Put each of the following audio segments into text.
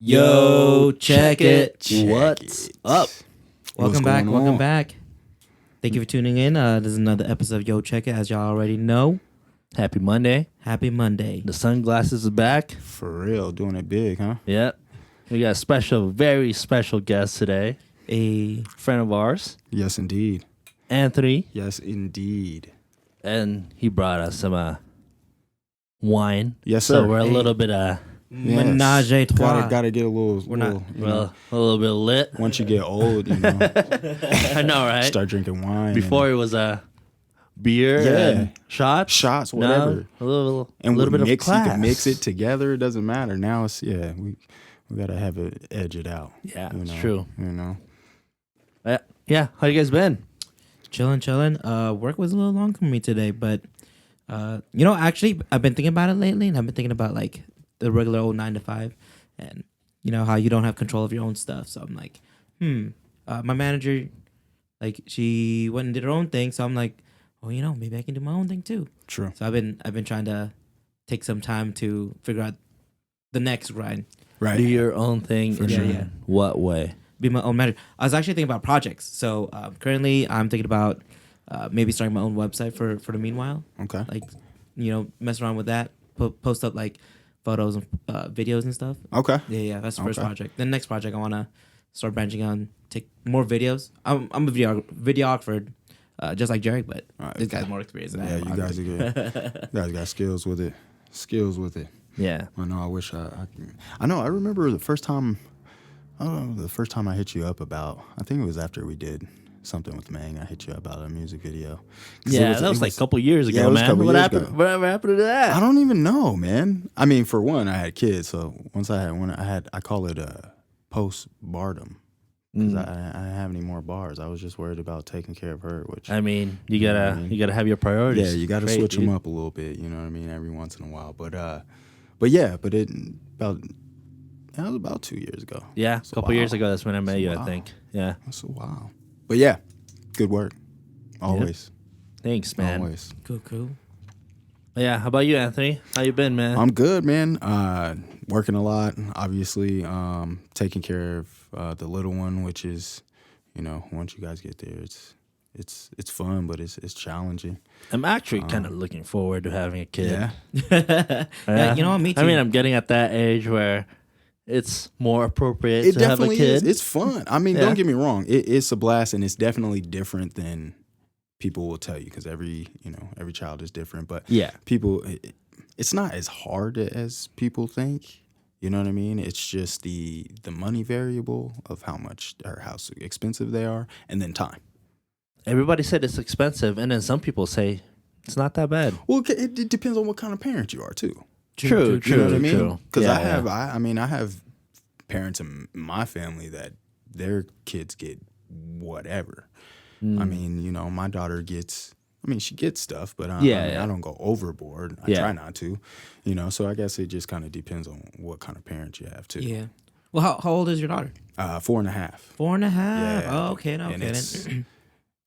Yo, check it. What's up? Welcome back. Thank you for tuning in. This is another episode of Yo, Check It. As y'all already know, Happy Monday. happy Monday. The sunglasses is back. For real, doing it big, huh? Yep. We got a special, very special guest today. A Friend of ours, Yes, indeed. Anthony. Yes, indeed. And he brought us some wine. Yes, So sir. we're a Hey. little bit menage a trois. Gotta get a little. We're not- you know, a little bit lit. once you get old, you know, I know, right? start drinking wine. Before it was beer and shots. shots, Now, whatever. a little And bit of you class. can mix it together. It doesn't matter. Now it's we gotta have it edge it out. Yeah, you it's know, true. You know. Yeah, how you guys been? Chilling. Work was a little long for me today, but actually, I've been thinking about it lately, and I've been thinking about like the regular old 9 to 5, and how you don't have control of your own stuff. So I'm like, my manager, like she went and did her own thing, so I'm like, well, maybe I can do my own thing too. True. So I've been trying to take some time to figure out the next grind. Right. Do your own thing. For in sure. What way? Be my own manager. I was actually thinking about projects. So currently, I'm thinking about maybe starting my own website for the meanwhile. Okay. Like, mess around with that. Post up like photos and videos and stuff. Okay. Yeah. That's the first Okay. project. Then next project, I want to start branching out and take more videos. I'm a videographer, just like JERiCK, but All right. this guy's more experienced than I Yeah, am. you guys are good. You guys got skills with it. Yeah. I know. I wish I know. I remember the first time. I don't know the first time I hit you up about. I think it was after we did something with Mang. I hit you up about a music video. 'Cause Yeah, that was like a couple years ago, yeah, it was a man. couple What years happened? ago. Whatever happened to that? I don't even know, man. I mean, for one, I had kids, so once I had one, I call it postpartum because I didn't have any more bars. I was just worried about taking care of her, which I mean, you You know gotta what I mean? you gotta have your priorities. yeah, you got to straight, switch them dude. up a little bit. You know what I mean? Every once in a while, but it was about 2 years ago. Yeah, a It's a couple years while. ago, that's when I met you. I Wow. think. Yeah. That's a while. But yeah, good work. Always. Thanks, man. Always. Cool. Yeah. How about you, Anthony? How you been, man? I'm good, man. Working a lot, obviously. Taking care of the little one, which is, once you guys get there, it's fun, but it's challenging. I'm actually kind of looking forward to having a kid. Yeah. Yeah, me too. I mean, I'm getting at that age where it's more appropriate It to have a definitely kid. is. It's fun. I mean, Yeah. don't get me wrong. It's a blast, and it's definitely different than people will tell you because every child is different. But Yeah. people, it's not as hard as people think. You know what I mean? It's just the money variable of how much or how expensive they are, and then time. Everybody said it's expensive, and then some people say it's not that bad. Well, it depends on what kind of parent you are too. True. You know what I mean? True. Because Yeah, I have parents in my family that their kids get whatever. I mean, my daughter gets. she gets stuff, but I don't go overboard. I try not to. So I guess it just kind of depends on what kind of parent you have too. Yeah. Well, how old is your daughter? 4.5. 4.5. Yeah. Oh, okay. And it's-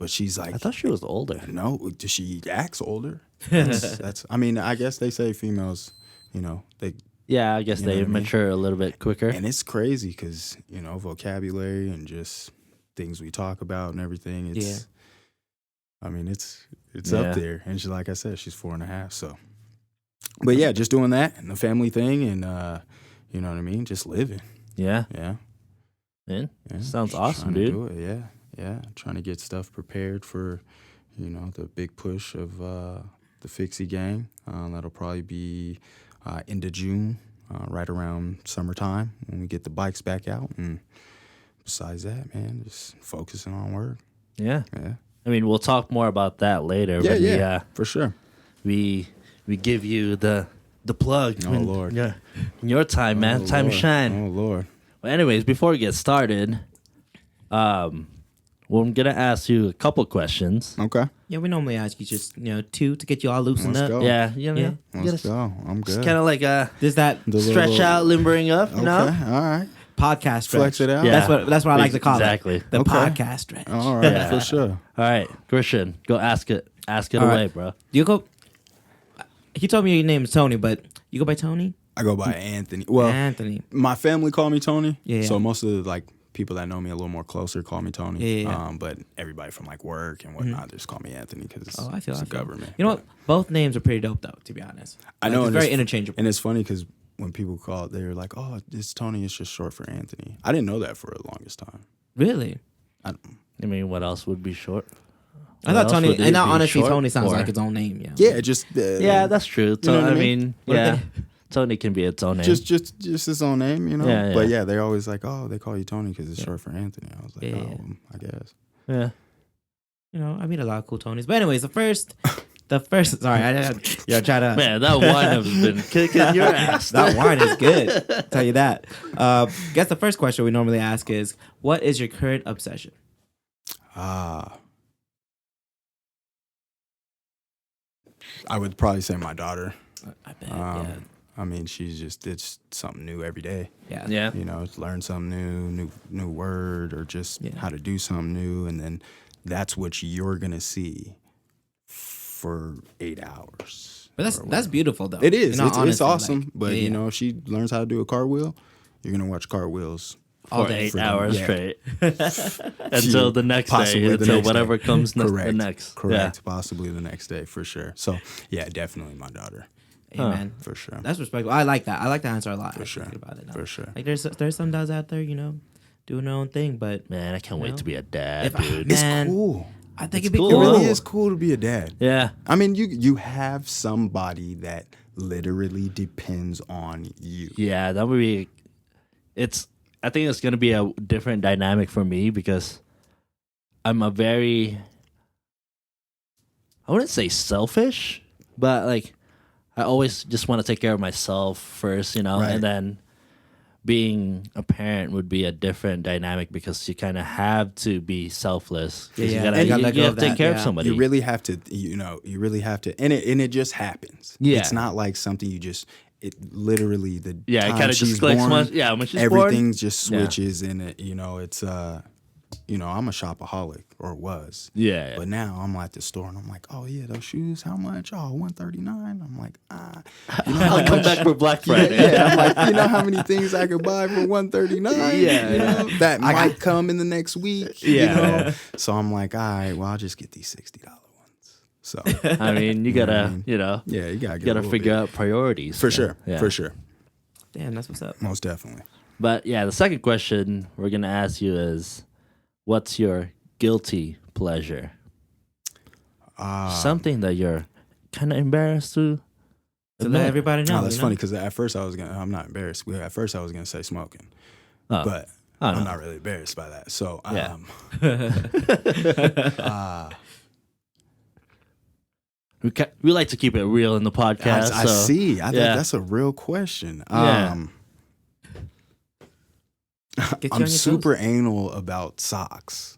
But she's like, I thought she was older. no, she acts older. That's. I guess they say females, they. Yeah, I guess You know they what I mean? mature a little bit quicker. And it's crazy because, vocabulary and just things we talk about and everything. It's, it's Yeah. up there. And like I said, she's 4.5. So, but yeah, just doing that and the family thing and, you know what I mean? Just living. Yeah, Yeah. man. Yeah. Sounds Just awesome, trying to dude. do it. Yeah. Yeah. Trying to get stuff prepared for, the big push of the Fixie Gang. That'll probably be into June, right around summertime when we get the bikes back out. And besides that, man, just focusing on work. Yeah. Yeah. I mean, we'll talk more about that later. Yeah, but yeah, for sure. we give you the plug. Oh, Lord. Yeah, in your time, man. Oh, Time to Lord. shine. Oh, Lord. Well, anyways, before we get started, well, I'm gonna ask you a couple questions. Okay. Yeah, we normally ask you just, two to get you all loosened Let's up. go. Yeah, Yeah. Let's go. I'm good. Kind of like There's that The stretch little- out, limbering up. Okay. No, All right. podcast stretch. Flex it out. Yeah. That's what I like to call Exactly. it. The Okay. podcast stretch. All right. Yeah. For sure. All right, Christian, go ask it All away, right. bro. You go. He told me your name is Tony, but you go by Tony? I go by Anthony. Well, Anthony. my family call me Tony. Yeah. So most of the like people that know me a little more closer call me Tony. Yeah. But everybody from like work and whatnot just call me Anthony because it's, I feel it's a government. You know what? Both names are pretty dope though, to be honest. I know. It's And very interchangeable. And it's funny because when people call it, they're like, "Oh, it's Tony. It's just short for Anthony." I didn't know that for the longest time. Really? I mean, what else would be short? I thought Tony, and now honestly, short Tony sounds for? like its own name. Yeah. Yeah, just Yeah, that's true. You know what I I mean, yeah, Tony can be its own name. just his own name, you know. Yeah, yeah. But yeah, they're always like, "Oh, they call you Tony because it's short for Anthony." I was like, Yeah, "Oh, yeah. I guess." Yeah. You know, I meet a lot of cool Tonys. But anyways, the first. Sorry, I try to. Man, that wine has been kicking your ass. That wine is good. I'll tell you that. Guess the first question we normally ask is, what is your current obsession? I would probably say my daughter. I bet. Yeah. I mean, it's something new every day. Yeah. Yeah. You know, it's learn something new word or just how to do something new, and then that's what you're gonna see for 8 hours. But that's beautiful though. It is. You know, It's honestly, awesome. like, But you know, if she learns how to do a cartwheel, you're gonna watch cartwheels all For day. 8 hours Yeah. straight until the next Possibly day, the until next whatever day. comes Correct. the next. Correct. Possibly the next day for sure. So yeah, definitely my daughter Amen. for sure. That's respectful. I like that. I like the answer a lot. For sure. About it now. For sure. Like there's some dads out there, you know, doing their own thing, but Man, I can't wait know? to be a dad, If I- dude. It's Man. cool. I think It's it'd be cool. It cool. really is cool to be a dad. Yeah. I mean, you have somebody that literally depends on you. Yeah, that would be. I think it's gonna be a different dynamic for me because I'm a very. I wouldn't say selfish, but like, I always just want to take care of myself first, you know, Right. and then being a parent would be a different dynamic because you kind of have to be selfless. 'Cause Yeah, you yeah. gotta, And you gotta you, let you go have of to take that, care of yeah. somebody. You really have to, you really have to, and it just happens. Yeah. It's not like something you just, it literally the Yeah, it time kind of she's just clicks born, once. Yeah, when she's everything born. just Yeah. switches and it, it's I'm a shopaholic or was. Yeah, yeah. But now I'm at the store and I'm like, oh yeah, those shoes, how much? Oh, $139. I'm like, you know how I'll come much? back for Black Friday. Yeah, I'm like, you know how many things I could buy for $139? Yeah, you know, yeah. that might come in the next week. You Yeah. know? So I'm like, all right, well, I'll just get these $60 ones. So I mean, you know what gotta, I mean? you know, yeah, you gotta you gotta figure out priorities. for sure, Yeah. for sure, Damn, that's what's up. most definitely. But yeah, the second question we're gonna ask you is, what's your guilty pleasure? Something that you're kind of embarrassed to To admit. let everybody know. No, that's you know? funny because at first I'm not embarrassed. At first I was gonna say smoking, Oh. but Oh, no. I'm not really embarrassed by that. So Yeah. We like to keep it real in the podcast. I so, see. I think yeah. that's a real question. Yeah. Get you on I'm your super anal about socks.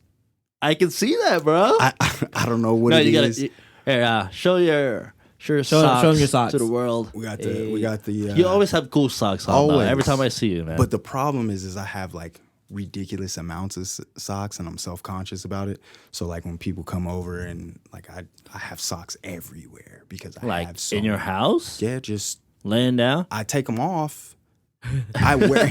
I can see that, bro. I don't know what no, it you is. gotta here. Show your Show socks them your socks. to the world. We got the. You always have cool socks on. Though, always. every time I see you, man. But the problem is I have like ridiculous amounts of socks and I'm self-conscious about it. So like when people come over and like I have socks everywhere because I like have so in your many. house, Yeah, just laying down. I take them off. I wear,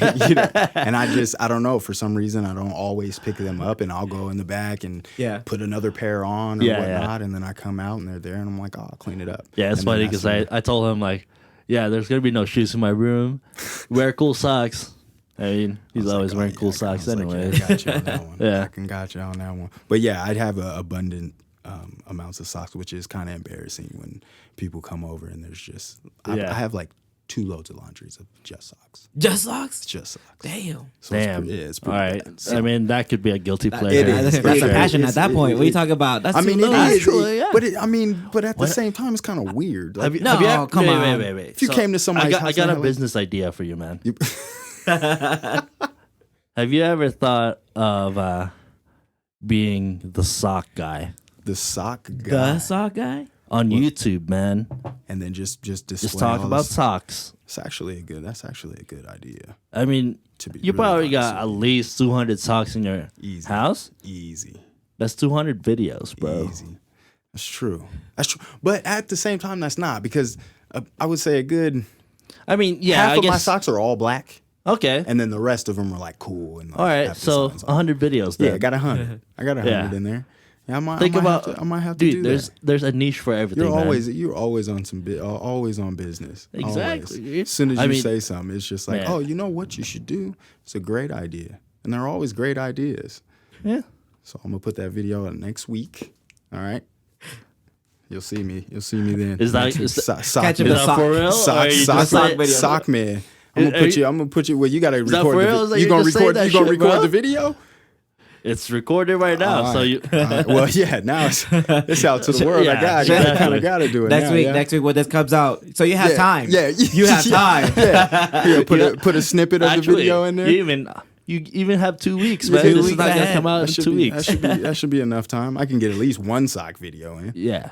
and I don't know, for some reason I don't always pick them up, and I'll go in the back and put another pair on or whatnot, and then I come out and they're there, and I'm like, oh, I'll clean it up. Yeah, it's And then funny because that's I told him like, yeah, there's gonna be no shoes in my room. Wear cool socks. I mean, he's always wearing cool socks anyway. I got you on that one. Yeah. I can got you on that one. But yeah, I'd have abundant amounts of socks, which is kind of embarrassing when people come over and there's just I have like 2 loads of laundries of just socks. Just socks? Just socks. Damn. So Damn. It's All pretty right. bad. So, I mean, that could be a guilty pleasure. it is. That's a It passion is. at that point. What are you talking about? That's I mean, too it low. is. Actually, yeah. But at the same time, it's kind of weird. Like, No, come on. Wait. If you came to somebody's I house got and a had, like- business idea for you, man. Have you ever thought of being the sock guy the sock guy, The sock guy? on YouTube, man? and then just display Just talk all about this- socks. That's actually a good idea. I mean, To be you really probably honest got at with you. least 200 socks in your Easy. house. Easy. That's 200 videos, bro. Easy. That's true. That's true. But at the same time, that's not, because I would say a good I mean, yeah, half I of guess. my socks are all black, Okay. and then the rest of them are like cool and like, All right. have So designs on 100 videos. Then. Yeah, I got 100. I got 100 Yeah. in there. Yeah, Think about. I might have to dude, do that. there's a niche for everything. You're always on always on business. Exactly. Always. As soon as I you mean, say something, it's just like, man. oh, you know what you should do? It's a great idea, and they're always great ideas. Yeah. So I'm gonna put that video out next week. All right. You'll see me. You'll see me then. Is that- Next week. is that- sock Catch him man. the Is that for real? Sock, Or are you sock, just sock, saying- video? sock man. I'm gonna put you. Well, you gotta that record for the real? Is that You you gonna just saying record? that You gonna shit, record bro? the video? It's recorded right now. All So right. you. All right. Well, yeah. Now it's out to the world. Yeah, I exactly. kind of gotta do it Next now, week, yeah. next week when this comes out, so you have Yeah, time. yeah, you have time. Yeah, put a snippet of Actually, the video in there. You even have 2 weeks, Yeah, man. 2 This is weeks not gonna ahead. come out in That should 2 be- weeks. That should be enough time. I can get at least one sock video in. Yeah.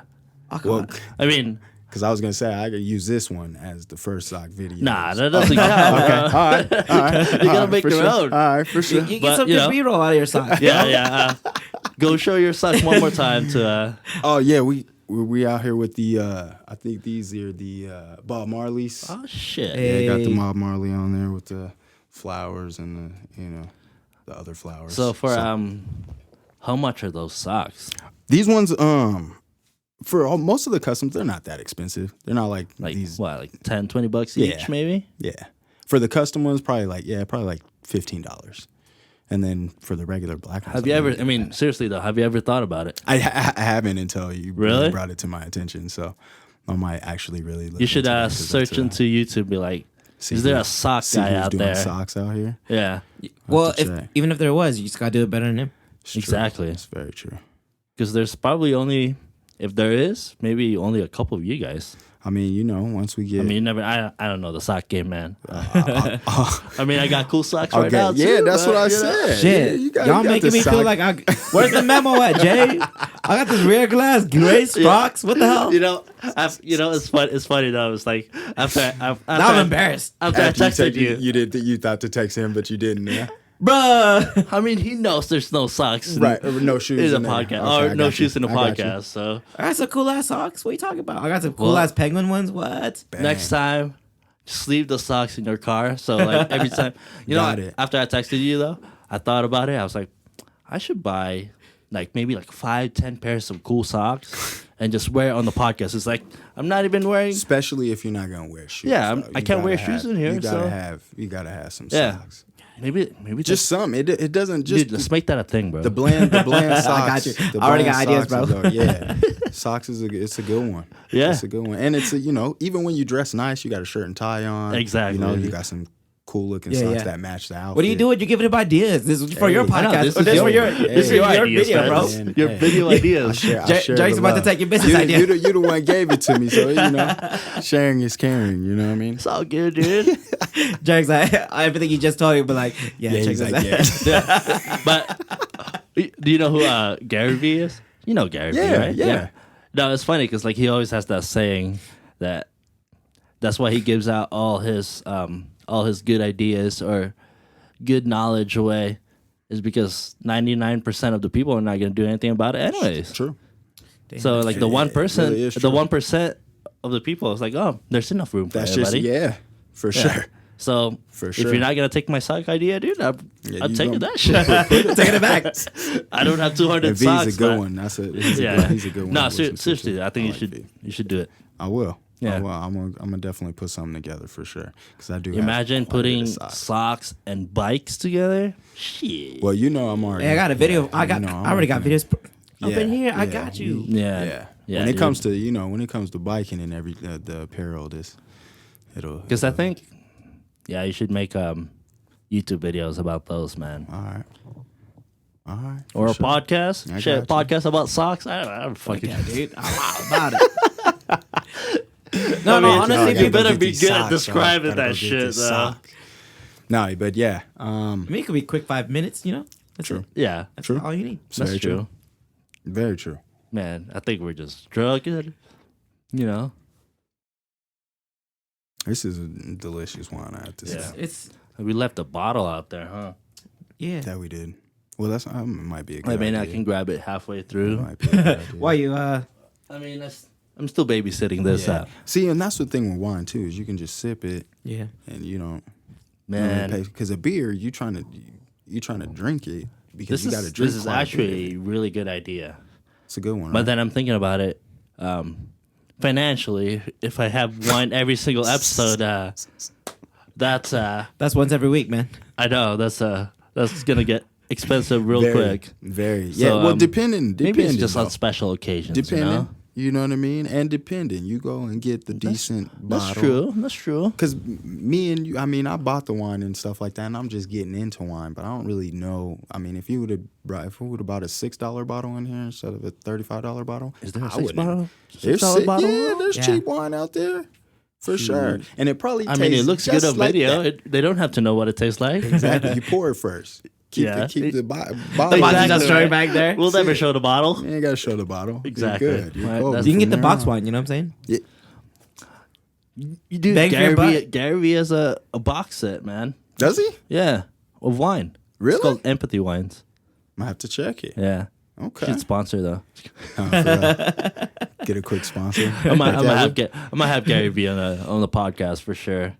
Oh, come Well, on. I mean, because I was gonna say I could use this one as the first sock video. nah, that doesn't count. Okay. bro. All right. You gotta make for your sure. own. All right, for sure. You get But, some you good know. B-roll out of your socks. Yeah, yeah. Go show your socks one more time to. Oh yeah, we out here with the. I think these are the Bob Marley's. Oh shit. Hey. Yeah, got the Bob Marley on there with the flowers and the other flowers. So for how much are those socks? these ones most of the customs, they're not that expensive. They're not like these. What, like $10-20 Yeah. each, maybe? Yeah, for the custom ones, probably like $15, and then for the regular black ones. Have you ever? I mean, seriously though, have you ever thought about it? I haven't until you Really? brought it to my attention. So I might actually really. Look You should into that 'cause search that's, into YouTube. Be like, see is there who- a sock see guy who's out doing there? socks out here. Yeah, Well, have to check. even if there was, you just gotta do it better than him. It's true. exactly. It's very true. Because there's probably only, if there is, maybe only a couple of you guys. I mean, once we get. I mean, you never. I don't know the sock game, man. I mean, I got cool socks right okay, now. yeah, too, that's but, what I you know. said. Shit, Yeah, you got y'all the making me feel sock. like where's the memo at, Jay? I got this rear glass, gray socks. What the hell? You know, it's fun. It's funny though. It's like after I'm embarrassed, after I After texted you. you thought to text him, but you didn't. Yeah? bruh. I mean, he knows there's no socks, Right? Or no shoes in in the there. podcast, Okay, or I no got shoes you. in the I got you. podcast. So I got some cool ass socks. What are you talking about? I got some cool Well- ass penguin ones. What? Bang. next time, just leave the socks in your car. So like every time, Got it. after I texted you though, I thought about it. I was like, I should buy maybe 5-10 pairs of cool socks and just wear it on the podcast. It's like I'm not even wearing. Especially if you're not gonna wear shoes. Yeah, though. I You can't wear gotta shoes in here, You gotta so- have some Yeah. socks. Maybe Just some. It doesn't just dude, let's make that a thing, bro. the bland socks. I got you. the I already bland got ideas, socks bro. are the- yeah, socks is it's a good one. Yeah. It's a good one, and it's even when you dress nice, you got a shirt and tie on. Exactly. You got some cool looking Yeah, socks yeah. that match the outfit. What are you doing? You're giving him ideas. This is for your Hey, I know, podcast. this Or is this your- for your hey, this is your ideas, video, man. bro. Man, Your hey. video ideas. I share Jake's the about to love. take your business idea. You the one gave it to me, so sharing is caring. You know what I mean? It's all good, dude. Jake's like everything you just told you, but like, yeah, check he's this like, out. yeah. But do you know who Gary Vee is? You know Gary Vee, Yeah, right? yeah. No, it's funny because he always has that saying that that's why he gives out all his good ideas or good knowledge away is because 99% of the people are not going to do anything about it anyways. True. So like the Yeah, 1%, really is the true. 1% of the people is like, oh, there's enough room for That's just everybody. for Yeah. sure. So For if sure. you're not gonna take my sock idea, dude, I'm Yeah, you taking gonna- that shit. Taking it back. I don't have 200 And V's socks. a good but- one. Yeah, he's a good one. No, to listen to, seriously, too. I think like V. you should do it. I will. Yeah. I will. I'm gonna definitely put something together for sure because I do. have Imagine quite a bit of putting socks. socks and bikes together. Shit. Well, I'm already. Hey, I got a video. yeah, I already got videos up Yeah, in here. I yeah. got you. Yeah. Yeah. When it dude. comes to when it comes to biking and every the apparel, it'll. Because I think, yeah, you should make YouTube videos about those, man. All right. Or a for sure. podcast. I Shit, got podcast about socks. I don't fucking. Yeah, dude. I'm all about it. No, no, mean, honestly, I you gotta better get be these good at socks, bro. describing Gotta go that get shit, these though. socks. No, but yeah. I mean, it could be quick 5 minutes, That's True. it. Yeah, That's True. all you need. that's Very true. true. Very true. Man, I think we're just drunk. You know. This is a delicious one. I have to say Yeah. It's We left a bottle out there, huh? yeah. that we did. Well, that's might be a good I mean, I idea. can grab it halfway It through. might be a good idea. Why you I mean, that's I'm still babysitting this Yeah. up. See, and that's the thing with wine too is you can just sip it Yeah. and you don't Man, because a beer you trying to drink it because this you got to drink. is quite a bit of actually it. a really good idea. It's a good one. But Right? then I'm thinking about it financially. If I have wine every single episode, That's once every week, man. I know that's gonna get expensive real quick. Very. So, Yeah. Well, depending. Maybe it's just though. on special occasions. Depending. You know what I mean? And depending, you go and get the decent bottle. That's true. That's true. Because me and you, I mean, I bought the wine and stuff like that, and I'm just getting into wine, but I don't really know. I mean, if we would have bought a $6 bottle in here instead of a $35 bottle, Is there a I wouldn't- bottle? There's $6 bottle? Yeah, there's Yeah. cheap wine out there for sure, and it probably. I mean, it tastes looks just good on like video. that. They don't have to know what it tastes like. Exactly, you pour it first. Keep Yeah. the The bottle. box is just Exactly. showing back there. We'll never show the bottle. You ain't gotta show the bottle. Exactly. You're good. You're Right, golden that's- You can get from the there box on. wine. You know what I'm saying? You do. Bang for your buck. Gary Vee has a box set, man. Does he? Yeah, of wine. Really? It's called Empathy Wines. Might have to check it. Yeah. Okay. Should sponsor though. For real. Get a quick sponsor. I might have Gary Vee on the podcast for sure.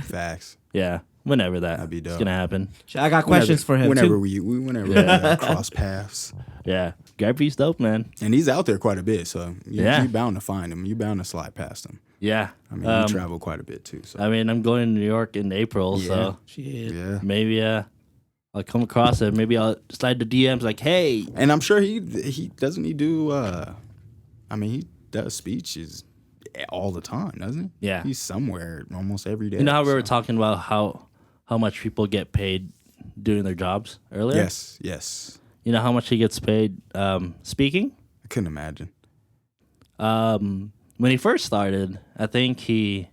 Facts. Yeah, whenever That'd be it's dope. gonna happen. I got questions for him whenever too. we cross paths, Yeah, Gary Vee's dope, man. and he's out there quite a bit, so Yeah. you're bound to find him. You're bound to slide past him. Yeah, I mean, you travel quite a bit too. So I mean, I'm going to New York in April, Yeah. so Shit. yeah, maybe I'll come across it. Maybe I'll slide the DMs like, hey. and I'm sure he doesn't he do. I mean, he does speeches all the time, doesn't he? Yeah. he's somewhere almost every day. You know how we were so. talking about how much people get paid doing their jobs earlier? Yes. You know how much he gets paid speaking? I couldn't imagine. When he first started, I think he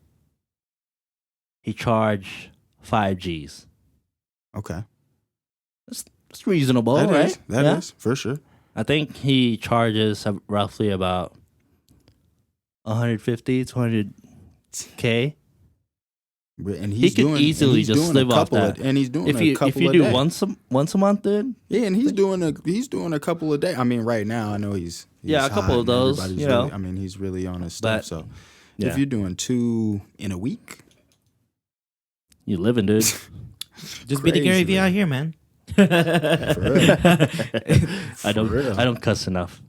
charged 5 G's. Okay, It's reasonable, That right? is. That Yeah. is for sure. I think he charges roughly about 150, 200K. And He could easily just live off that. And he's doing If a you couple a do day. once a month, dude. Yeah, and he's doing a couple a day. I mean, right now I know he's Yeah, a couple hot of and those, everybody's you know. really- I mean, he's really on his stuff. But, So yeah. if you're doing 2 in a week, You living, dude. Just be the Gary Crazy, Vee man. out here, man. for real. I real. don't cuss enough.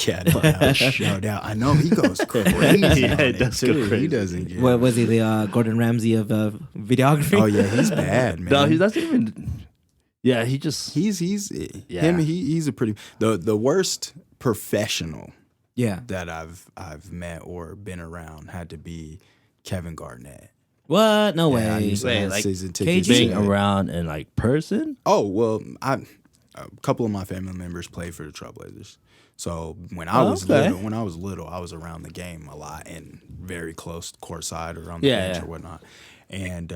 Yeah, no doubt. I know he goes crazy. Yeah, on he it, does too. go crazy. He doesn't get. What was he, the Gordon Ramsay of videography? Oh yeah, he's bad, man. No, he's not even. Yeah, he just. he's Yeah. him. He's a pretty the worst professional Yeah. that I've met or been around had to be Kevin Garnett. What? No Yeah, I way. used to Wait, have like season tickets. KG? being to- around in like person. Oh well, a couple of my family members played for the Trailblazers. So when I was okay. little, I was around the game a lot and very close courtside or on the Yeah, bench yeah. or whatnot. And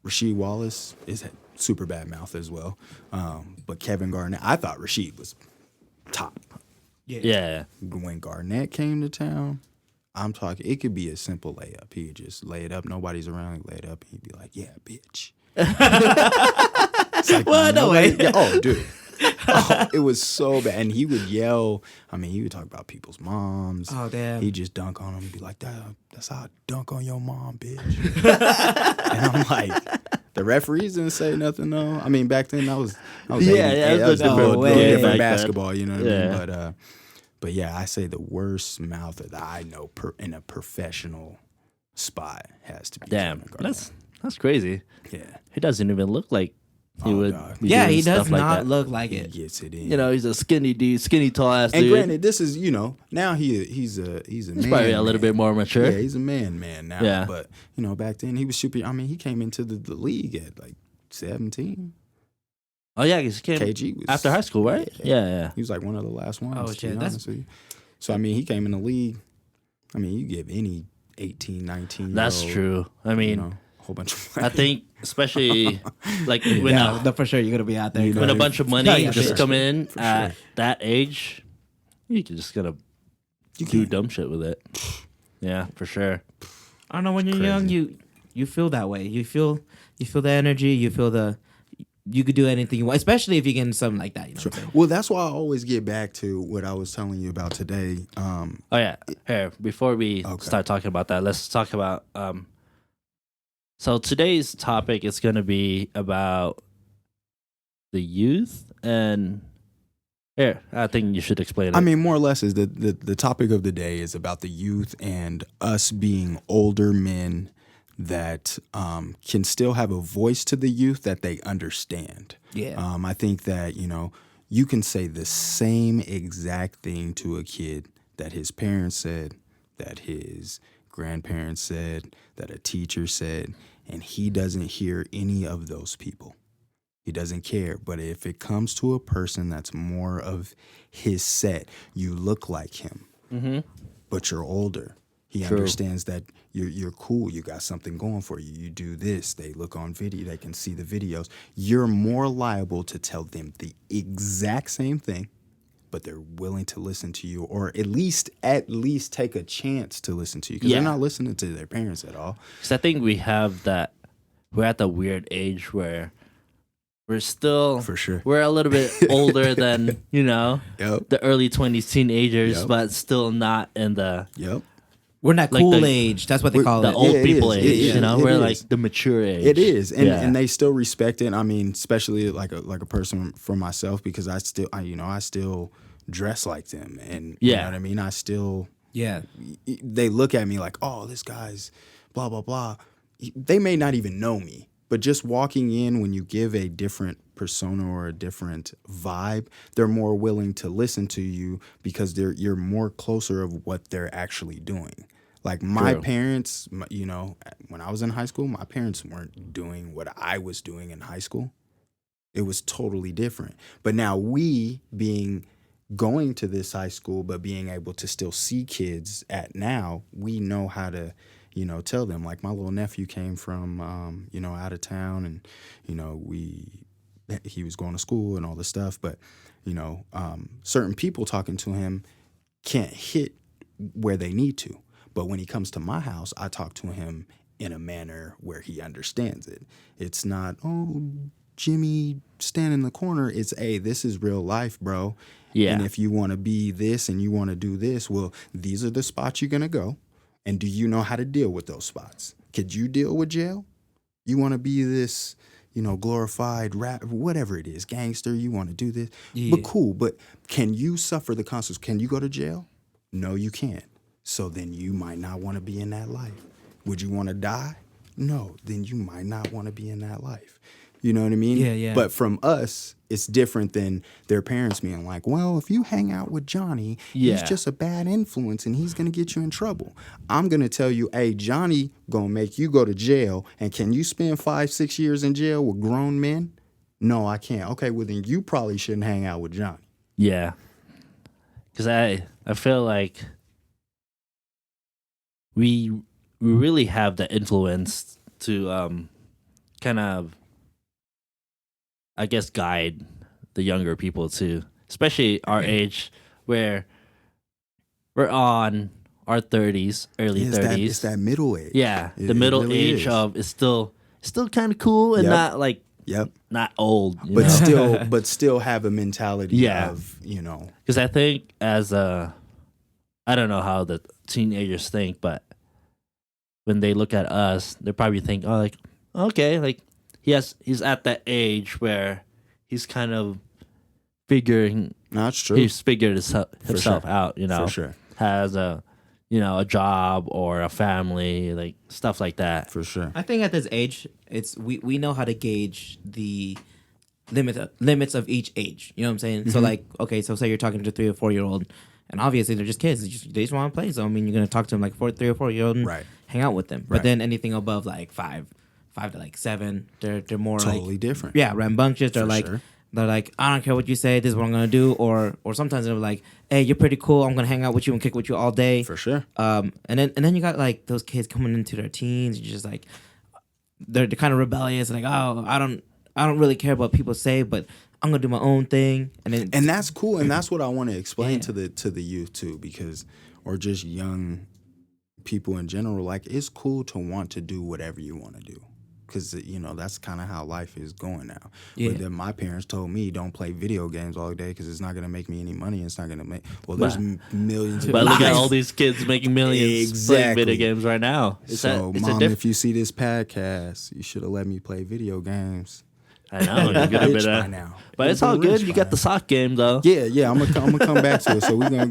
Rasheed Wallace is a super bad mouth as well. But Kevin Garnett, I thought Rasheed was top. Yeah. When Garnett came to town, I'm talking, it could be a simple layup. He'd just lay it up. Nobody's around. He'd lay it up. He'd be like, yeah, bitch. It's like, What? No way. Yeah, oh, dude. Oh, it was so bad. And he would yell. I mean, he would talk about people's moms. Oh, damn. He'd just dunk on them and be like, that's how I dunk on your mom, bitch. And I'm like, the referees didn't say nothing, though. I mean, back then, that was Yeah, 80, yeah, that was no different, way. different Back then. basketball, you know what I Yeah. mean? But yeah, I say the worst mouth that I know in a professional spot has to be Damn, Kevin Garnett. that's crazy. Yeah. He doesn't even look like he Oh, would. dog. be Yeah, doing he does stuff like not that. look like He it. gets it in. You know, he's a skinny dude, skinny tall ass and dude. granted, this is, now he's a he's man. probably a little bit more mature. Yeah, he's a man now. Yeah. But back then he was super. I mean, he came into the league at like 17. Oh yeah, 'cause he came KG was after high school, right? Yeah. He was like one of the last ones. Oh, to shit, be that's- honest with you. So I mean, he came in the league. I mean, you give any 18, 19. That's true. I mean, a whole bunch of. I think especially like when Yeah, no, for sure you're gonna be out there. You know, when a Yeah, bunch of money yeah, just sure. come in For at sure. that age, you can just gonna You do can't- dumb shit with it. Yeah, for sure. I don't know. When you're Crazy. young, you feel that way. You feel the energy. You feel you could do anything you want, especially if you get into something like that. You know what I'm saying? Well, that's why I always get back to what I was telling you about today. Oh yeah. Here, before we start talking about that, let's talk about. So today's topic is going to be about the youth, and here I think you should explain it. I mean, more or less, is the topic of the day is about the youth and us being older men that can still have a voice to the youth that they understand. Yeah. I think that, you can say the same exact thing to a kid that his parents said, that his grandparents said, that a teacher said, and he doesn't hear any of those people. He doesn't care. But if it comes to a person that's more of his set, you look like him, but you're older. He understands that you're cool. You got something going for you. You do this. They look on video. They can see the videos. You're more liable to tell them the exact same thing, but they're willing to listen to you, or at least take a chance to listen to you, because they're not listening to their parents at all. Because I think we're at the weird age where we're still, For sure. we're a little bit older than, Yep. the early 20s teenagers, Yep. but still not in the Yep. We're not Like cool the- age. That's what they call the it. old it people is. age, It we're is. like the mature age. It is, and Yeah. and they still respect it. I mean, especially like a person for myself, because I still dress like them, and you know Yeah. what I mean. I still, Yeah. they look at me like, oh, this guy's blah blah blah. They may not even know me, but just walking in, when you give a different persona or a different vibe, they're more willing to listen to you, because you're more closer of what they're actually doing. Like my True. parents, when I was in high school, my parents weren't doing what I was doing in high school. It was totally different. But now going to this high school, but being able to still see kids now, we know how to, tell them. Like my little nephew came from, out of town, and, he was going to school and all this stuff. But, certain people talking to him can't hit where they need to. But when he comes to my house, I talk to him in a manner where he understands it. It's not, oh, Jimmy, stand in the corner. It's, hey, this is real life, bro. Yeah. And if you want to be this and you want to do this, well, these are the spots you're going to go. And do you know how to deal with those spots? Could you deal with jail? You want to be this, glorified rap, whatever it is, gangster, you want to do this. Yeah. But cool, but can you suffer the consequences? Can you go to jail? No, you can't. So then you might not want to be in that life. Would you want to die? No, then you might not want to be in that life. You know what I mean? Yeah, yeah. But from us, it's different than their parents being like, well, if you hang out with Johnny, he's just a bad influence and he's going to get you in trouble. I'm going to tell you, hey, Johnny going to make you go to jail. And can you spend 5-6 years in jail with grown men? No, I can't. Okay, well, then you probably shouldn't hang out with Johnny. Yeah. Because I feel like we really have the influence to kind of, I guess, guide the younger people too, especially our age, where we're on our 30s, early 30s. It's that middle age. Yeah, It the middle really age is. of it's still kind of cool and Yep. not like Yep. not old, But still have a mentality Yeah. of, Because I think I don't know how the teenagers think, but when they look at us, they probably think, oh, like, okay, like he's at that age where he's kind of That's true. he's figured himself sure. out, For sure. has a job or a family, like stuff like that. For sure. I think at this age, it's we know how to gauge the limits of each age. You know what I'm saying? So like, okay, so say you're talking to a 3 or 4 year old, and obviously they're just kids. They just want to play. So I mean, you're gonna talk to them like 3 or 4 year old and Right. hang out with them. But Right. then anything above like 5 to like 7, they're more Totally like different. yeah, rambunctious. They're For like sure. they're like, I don't care what you say. This is what I'm gonna do. Or sometimes they're like, hey, you're pretty cool. I'm gonna hang out with you and kick with you all day. For sure. And then you got like those kids coming into their teens. You're just like, they're kind of rebellious. Like, oh, I don't really care what people say, but I'm gonna do my own thing. And that's cool. And that's what I want to explain Yeah. to the youth too, or just young people in general. Like, it's cool to want to do whatever you want to do. because that's kind of how life is going now. Yeah. But then my parents told me don't play video games all day because it's not gonna make me any money. It's not gonna make. Well, there's millions. But of look at lives. all these kids making millions playing video games right now. Mom, if you see this podcast, you should have let me play video games. I know you're gonna Rich be by there. now. But it's all good. You got the sock game though. Yeah. I'm gonna come back to it. So we're gonna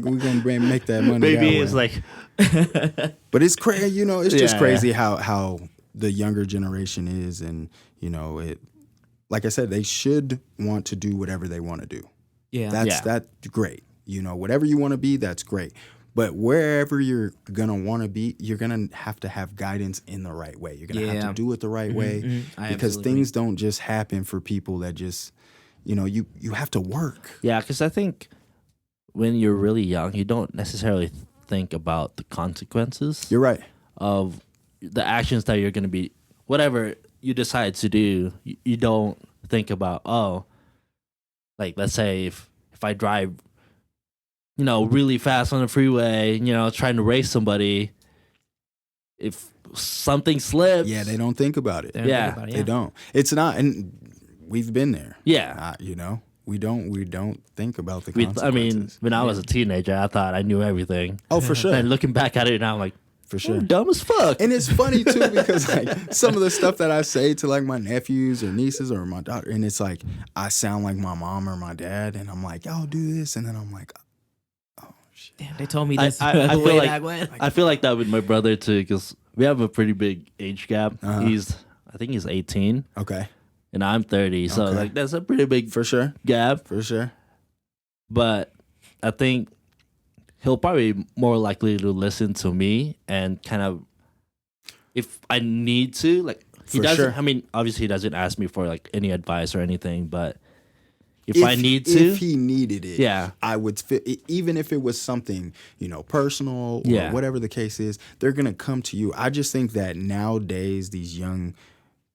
make that money. Maybe that it's way. like, But it's crazy. It's just Yeah, crazy how the younger generation is, and it. Like I said, they should want to do whatever they want to do. Yeah. That's great. Whatever you want to be, that's great. But wherever you're gonna want to be, you're gonna have to have guidance in the right way. You're gonna have to do it the right way because things don't just happen for people that just, you have to work. yeah, because I think when you're really young, you don't necessarily think about the consequences You're right. of the actions that you're gonna be. Whatever you decide to do, you don't think about, like let's say if I drive really fast on the freeway, trying to race somebody, if something slips. Yeah, they don't think about it. Yeah. They don't. It's not, and we've been there. Yeah. We don't think about the consequences. I mean, when I was a teenager, I thought I knew everything. Oh, for sure. And looking back at it now, I'm like, For sure. I'm dumb as fuck. And it's funny too because like some of the stuff that I say to like my nephews or nieces or my daughter, and it's like I sound like my mom or my dad, and I'm like, "I'll do this," and then I'm like, "Oh shit!" Damn, they told me this I feel way like back when. I feel like that with my brother too, because we have a pretty big age gap. Uh-huh. I think he's 18, Okay, and I'm 30, so Okay. like that's a pretty big for sure, gap. for sure. But I think he'll probably be more likely to listen to me and kind of, if I need to, like he For doesn't. sure. I mean, obviously he doesn't ask me for like any advice or anything, but if I need to, if he needed it, Yeah. I would even if it was something personal or Yeah. whatever the case is, they're gonna come to you. I just think that nowadays these young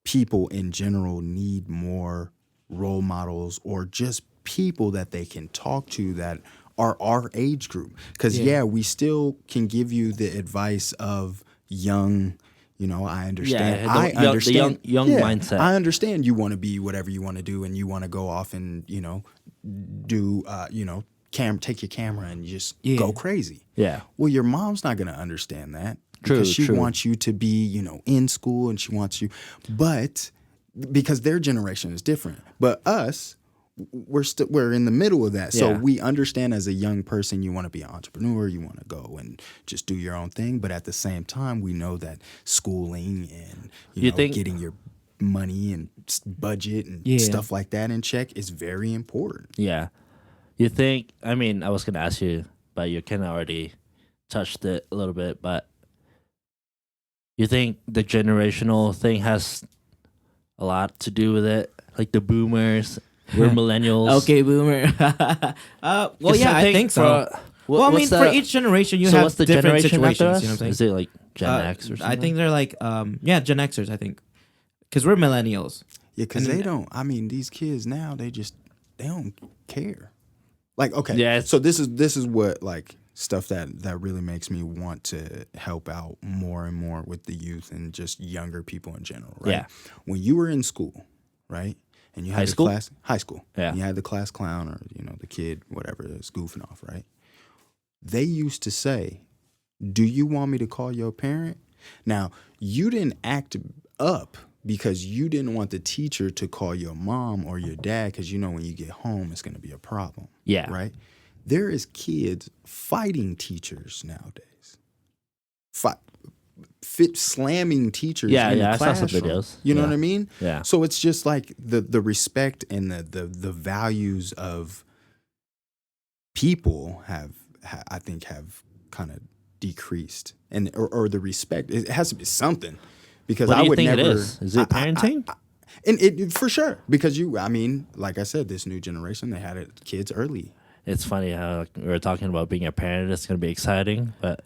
people in general need more role models or just people that they can talk to that are our age group. Because we still can give you the advice of young. I understand. Yeah, I understand the young mindset. I understand you want to be whatever you want to do, and you want to go off and do take your camera and just go crazy. Yeah. Well, your mom's not going to understand that True, because she true. wants you to be in school and she wants you, but because their generation is different. But us, we're in the middle of that. So Yeah. we understand as a young person, you want to be an entrepreneur, you want to go and just do your own thing. But at the same time, we know that schooling and You think- getting your money and budget and stuff like that in check is very important. Yeah. You think, I mean, I was going to ask you, but you kind of already touched it a little bit, but you think the generational thing has a lot to do with it? Like the boomers, we're millennials. Okay, boomer. Well, 'Cause yeah, I think so. Well, I mean, for each generation, you so have what's the different generation situations. after us? You know what I'm saying? Is it like Gen X or something? I think they're like, Gen Xers. I think, because we're millennials. Yeah, because And- they don't. I mean, these kids now they don't care. Like, okay, Yeah, so this is what like stuff that really makes me want to help out more and more with the youth and just younger people in general. Right? Yeah. When you were in school, right, and you had High the school? high school, Yeah. and you had the class clown or the kid whatever that's goofing off, right? They used to say, "Do you want me to call your parent?" Now, you didn't act up because you didn't want the teacher to call your mom or your dad because when you get home, it's going to be a problem. Yeah. Right? There is kids fighting teachers nowadays. Slamming teachers Yeah, in yeah, I the saw some classroom. videos. You know Yeah. what I mean? Yeah. So it's just like the respect and the values of people have kind of decreased, and or the respect. It has to be something because What do I you would think never. it is? Is it parenting? And it for sure because like I said, this new generation they had kids early. It's funny how we were talking about being a parent. It's going to be exciting, but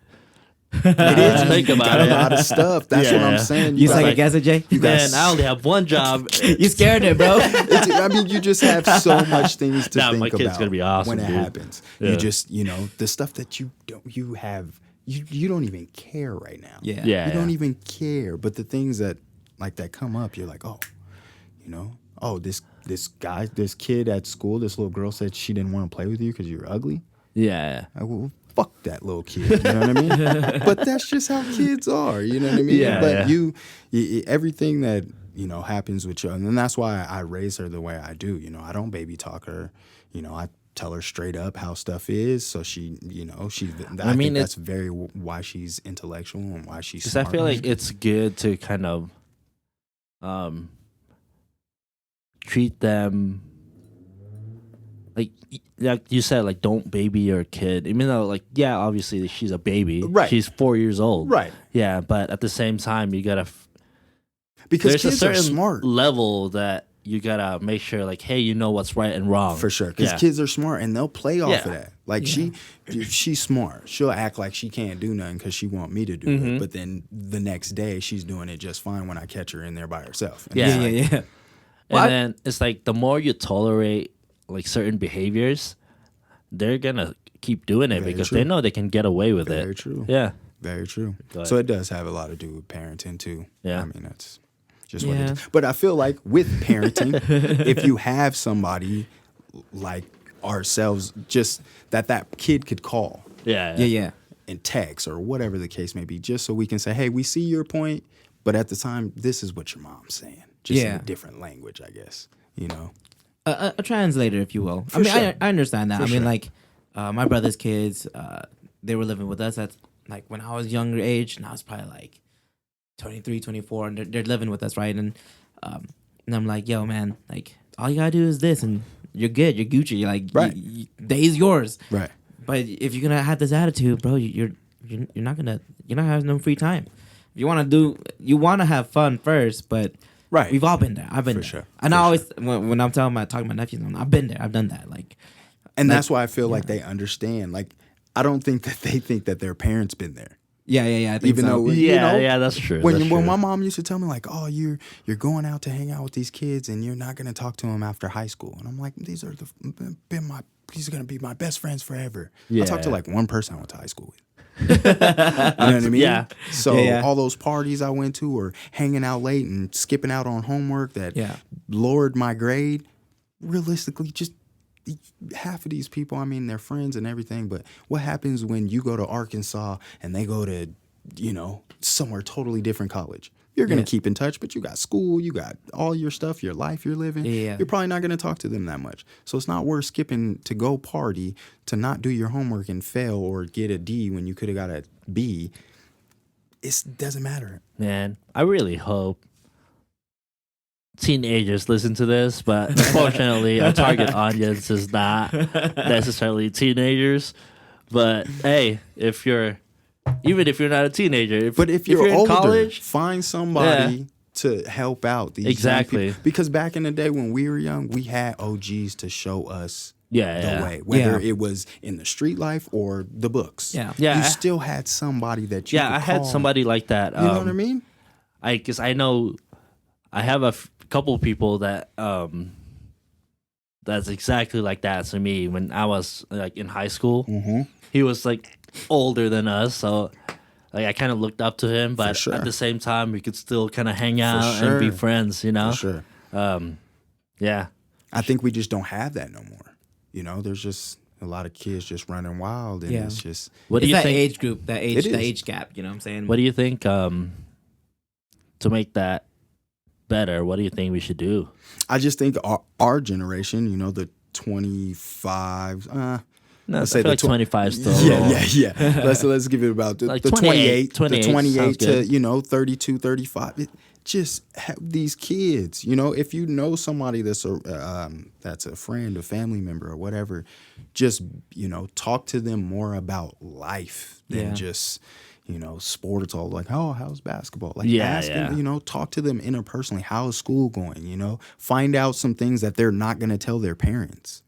It is. Think You about got it. a lot of stuff. That's what Yeah. I'm saying. You got- second guess it, Jay? man, I only have one job. You scared it, bro. you just have so much things to Nah, think my about. kid's gonna be awesome, when it dude. happens. Yeah. You just the stuff that you don't even care right now. Yeah. Yeah. You don't even care. But the things that, like that come up, you're like, oh, you know, oh, this kid at school, this little girl said she didn't want to play with you because you're ugly. Yeah. Well, fuck that little kid. You know what I mean? But that's just how kids are. You know what I mean? Yeah. But you everything that, you know, happens with you, and then that's why I raise her the way I do. You know, I don't baby talk her. You know, I tell her straight up how stuff is, so she, you know, I think that's very why she's intellectual and why she's smart. Because I feel like it's good to kind of treat them like you said, like, don't baby your kid. Even though, like, yeah, obviously she's a baby, right? She's 4 years old, right? Yeah, but at the same time, you gotta because there's kids a certain are smart level that you gotta make sure, like, hey, you know what's right and wrong for sure. Because kids are smart and they'll play off of that. Like she's smart. She'll act like she can't do nothing because she want me to do it. But then the next day she's doing it just fine when I catch her in there by herself. And Yeah. And then it's like the more you tolerate like certain behaviors, they're gonna keep doing it because they know they can get away with it. Very true. Yeah. Very true. So it does have a lot to do with parenting too. Yeah. I mean, that's just what it is. But I feel like with parenting, if you have somebody like ourselves, just that kid could call. Yeah. And text or whatever the case may be, just so we can say, hey, we see your point, but at the time, this is what your mom's saying. Just in a different language, I guess, you know. A translator, if you will. For sure. I understand that. For I mean, sure. like, my brother's kids, they were living with us at, like, when I was younger age, and I was probably, like, 23, 24, and they're living with us, right? And I'm like, yo, man, like, all you gotta do is this, and you're good, you're Gucci. You're like, right. Day's yours. Right. But if you're gonna have this attitude, bro, you're not having no free time. You wanna have fun first, but right. We've all been there. I've been for there. sure. And for I always when I'm talking to my nephews, I've been there. I've done that. Like, and that's why I feel like they understand. Like, I don't think that they think that their parents been there. Yeah. I think Even so. though, you know, that's true. When my mom used to tell me, like, oh, you're going out to hang out with these kids and you're not gonna talk to them after high school, and I'm like, these are gonna be my best friends forever. I talked to like one person I went to high school with. You know what I mean? Yeah. So all those parties I went to, or hanging out late and skipping out on homework that lowered my grade, realistically, just half of these people, I mean, they're friends and everything, but what happens when you go to Arkansas and they go to, you know, somewhere totally different college? You're going to keep in touch, but you got school, you got all your stuff, your life you're living. Yeah. You're probably not going to talk to them that much. So it's not worth skipping to go party, to not do your homework and fail or get a D when you could have got a B. It doesn't matter. Man, I really hope teenagers listen to this, but unfortunately our target audience is not necessarily teenagers. But hey, even if you're not a teenager, if you're in older, college, find somebody to help out these young people. Because back in the day when we were young, we had OGs to show us the way, whether it was in the street life or the books. You still had somebody that you could I call. had somebody like that. You know what I mean? Because I know I have a couple people that that's exactly like that to me. When I was like in high school, he was like older than us, so like I kind of looked up to him, but at the same time we could still kind of hang out and be friends, you know. For sure. I think we just don't have that no more. You know, there's just a lot of kids just running wild, and it's just what do you think? Age group, that age gap. You know what I'm saying? What do you think to make that better? What do you think we should do? I just think our generation, you know, the 25s. No, let's say like 25 still. Yeah. Let's give it about the 28 to, you know, 32, 35. Just have these kids, you know, if you know somebody that's a friend, a family member or whatever, just, you know, talk to them more about life than just, you know, sports, all like, oh, how's basketball? Like, ask them, you know, talk to them interpersonally. How is school going? You know, find out some things that they're not going to tell their parents.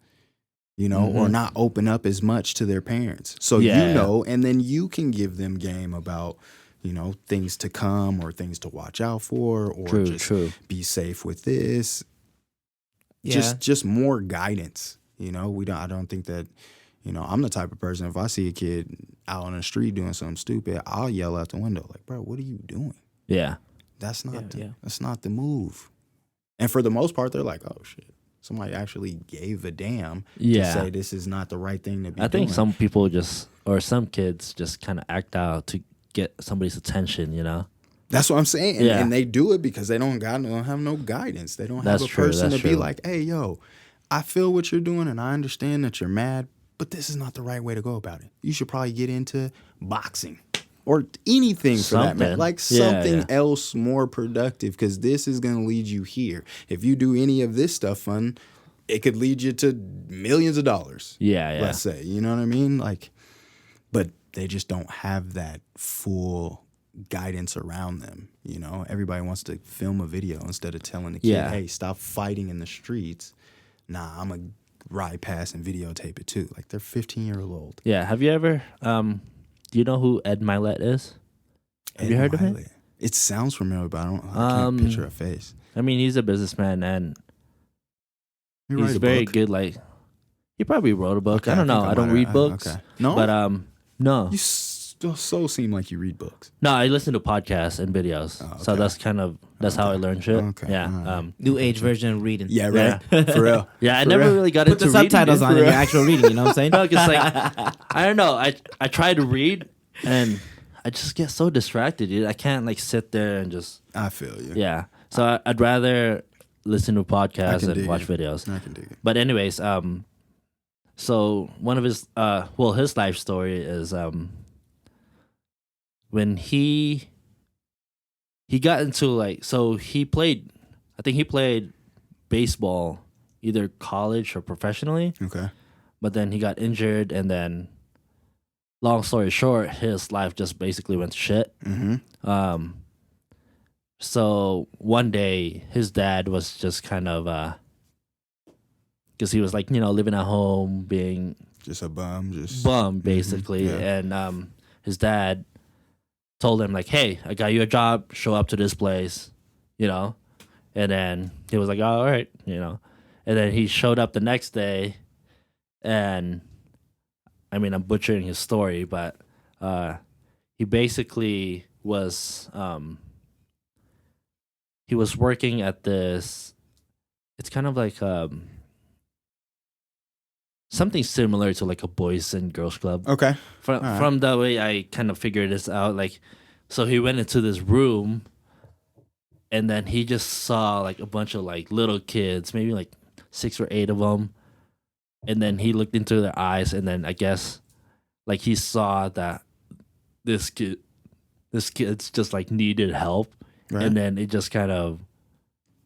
You know, or not open up as much to their parents. So you know, and then you can give them game about, you know, things to come or things to watch out for, or be safe with this. Just more guidance. You know, I don't think that, you know, I'm the type of person, if I see a kid out on the street doing something stupid, I'll yell out the window like, bro, what are you doing? Yeah. That's not Yeah, that's not the move. And for the most part, they're like, oh shit, somebody actually gave a damn to say this is not the right thing to be I doing. think some people or some kids just kind of act out to get somebody's attention, you know? That's what I'm saying. Yeah. And they do it because they don't have no guidance. They don't have That's a true, person that's to be true. like, hey, yo, I feel what you're doing and I understand that you're mad, but this is not the right way to go about it. You should probably get into boxing or anything for that matter. Something. Like Yeah, something yeah. else more productive, because this is going to lead you here. If you do any of this stuff fun, it could lead you to millions of dollars. Yeah, yeah. Let's say, you know what I mean? Like, but they just don't have that full guidance around them. You know, everybody wants to film a video instead of telling the kid, Yeah. hey, stop fighting in the streets. Nah, I'm going to ride past and videotape it too. Like, they're 15-year-old. Yeah. Have you ever, do you know who Ed Milet is? Have you heard of him? It sounds familiar, but I can't picture a face. I mean, he's a businessman and You write he's a very book? good. Like, he probably wrote a book. Okay, I don't know. think I don't might read have- books. Okay. No? But, no. You so seem like you read books. No, I listen to podcasts and videos. Oh, So okay. that's how I learn shit. Okay, Yeah. alright. New age version of reading. Yeah, right. For real. Yeah, I For never real. really got Put into the subtitles reading on it. in your actual reading. You know what I'm saying? No, because like I don't know. I try to read and I just get so distracted, dude. I can't like sit there and just I feel you. yeah. So I'd rather listen to I podcasts can and dig watch it. videos. I can dig it. But anyways, so one of his his life story is when he got into like, so he played, I think he played baseball either college or professionally, Okay. but then he got injured, and then long story short, his life just basically went to shit. Mm-hmm. So one day his dad was just kind of because he was like, you know, living at home, being Just a bum. Just bum basically, yeah. and his dad told him like, hey, I got you a job, show up to this place, you know. And then he was like, oh, all right, you know. And then he showed up the next day, and I mean, I'm butchering his story, but he basically was he was working at this, it's kind of like something similar to like a boys and girls club. Okay. From All right. from the way I kind of figured this out, like, so he went into this room, and then he just saw like a bunch of like little kids, maybe like 6 or 8 of them, and then he looked into their eyes, and then I guess like he saw that this kid's just like needed help, Right. and then it just kind of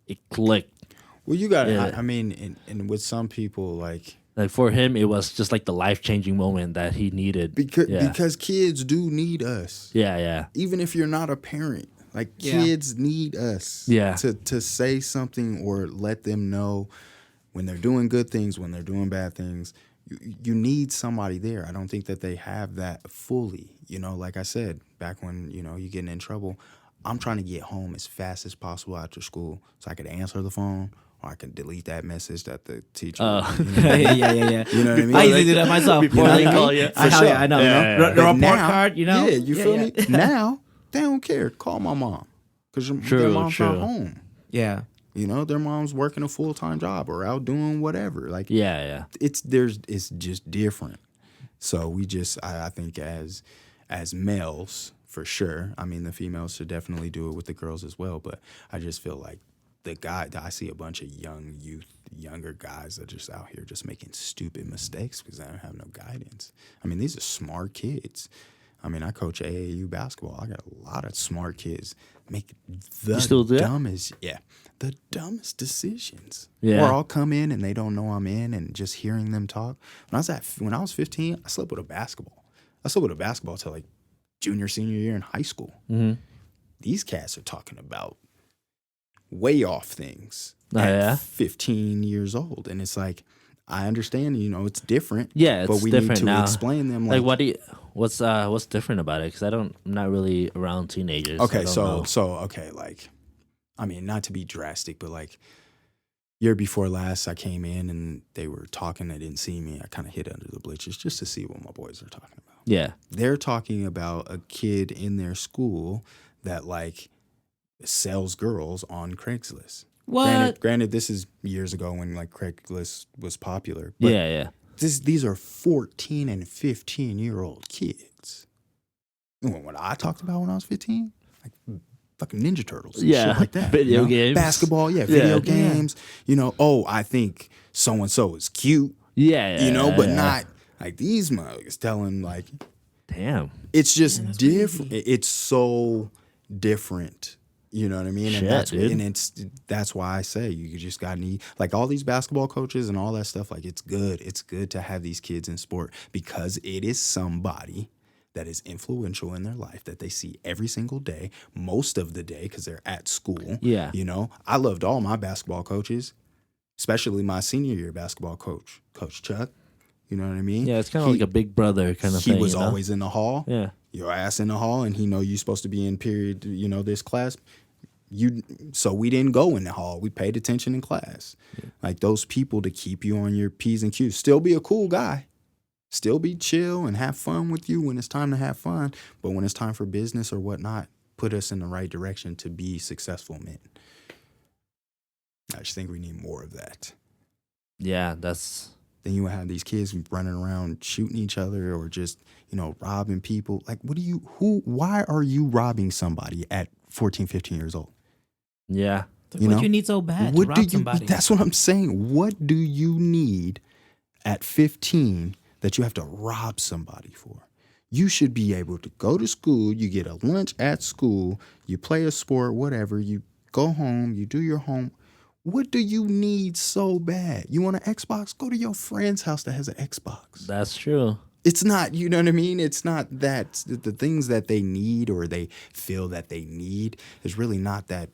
it clicked. Well, you got. Yeah. I mean, and with some people, like Like for him, it was just like the life-changing moment that he needed. because kids do need us. Yeah. Even if you're not a parent, like Yeah. kids need us. Yeah. To say something or let them know when they're doing good things, when they're doing bad things. You need somebody there. I don't think that they have that fully. You know, like I said, back when, you know, you're getting in trouble, I'm trying to get home as fast as possible after school so I could answer the phone or I could delete that message that the teacher. You know, yeah. you know what I mean? I used to do that myself. Before you know they what I call mean? you. I, For sure. I know. Yeah, you know? yeah. The But report now- card, you know? Yeah, you feel yeah. me? Now they don't care. Call my mom because their True, mom's true. not home. Yeah. You know, their mom's working a full-time job or out doing whatever. Like Yeah. it's just different. So we just I think as males for sure. I mean the females should definitely do it with the girls as well. But I just feel like I see a bunch of younger guys that are just out here just making stupid mistakes because they don't have no guidance. I mean these are smart kids. I mean I coach AAU basketball. I got a lot of smart kids make You still do that? the dumbest decisions. Yeah. Or I'll come in and they don't know I'm in, and just hearing them talk. When I was 15, I slept with a basketball. I slept with a basketball till like junior, senior year in high school. Mm-hmm. These cats are talking about way off things Oh, at yeah? 15 years old, and it's like I understand, you know, it's different. Yeah, but it's we different need to now. explain them. Like what's different about it? Because I'm not really around teenagers. Okay, I don't know. okay, like, I mean, not to be drastic, but like year before last, I came in and they were talking. They didn't see me. I kind of hid under the bleachers just to see what my boys are talking about. Yeah. They're talking about a kid in their school that like sells girls on Craigslist. What? Granted, this is years ago when like Craigslist was popular. But Yeah. these are 14 and 15-year-old kids. What I talked about when I was 15, like fucking Ninja Turtles, and shit like that. Video games, basketball, video games. I think so and so is cute. But not like these mugs telling like, damn, it's just different. It's so different. You know what I mean? Shit, that's why I say you just got to need like all these basketball coaches and all that stuff. Like it's good. It's good to have these kids in sport because it is somebody that is influential in their life that they see every single day, most of the day because they're at school. Yeah. I loved all my basketball coaches, especially my senior year basketball coach, Coach Chuck. You know what I mean? Yeah, it's kind of like a big brother kind of thing. He was always in the hall. Yeah. Your ass in the hall, and he know you're supposed to be in period, this class. So we didn't go in the hall. We paid attention in class. Yeah. Like those people to keep you on your P's and Q's. Still be a cool guy. Still be chill and have fun with you when it's time to have fun. But when it's time for business or whatnot, put us in the right direction to be successful men. I just think we need more of that. Yeah, that's... Then you would have these kids running around shooting each other or just, robbing people. Like, why are you robbing somebody at 14, 15 years old? Yeah. What you need so bad to rob somebody? That's what I'm saying. What do you need at 15 that you have to rob somebody for? You should be able to go to school, you get a lunch at school, you play a sport, whatever, you go home, you do your home. What do you need so bad? You want an Xbox? Go to your friend's house that has an Xbox. That's true. It's not, you know what I mean? It's not that the things that they need or they feel that they need is really not that.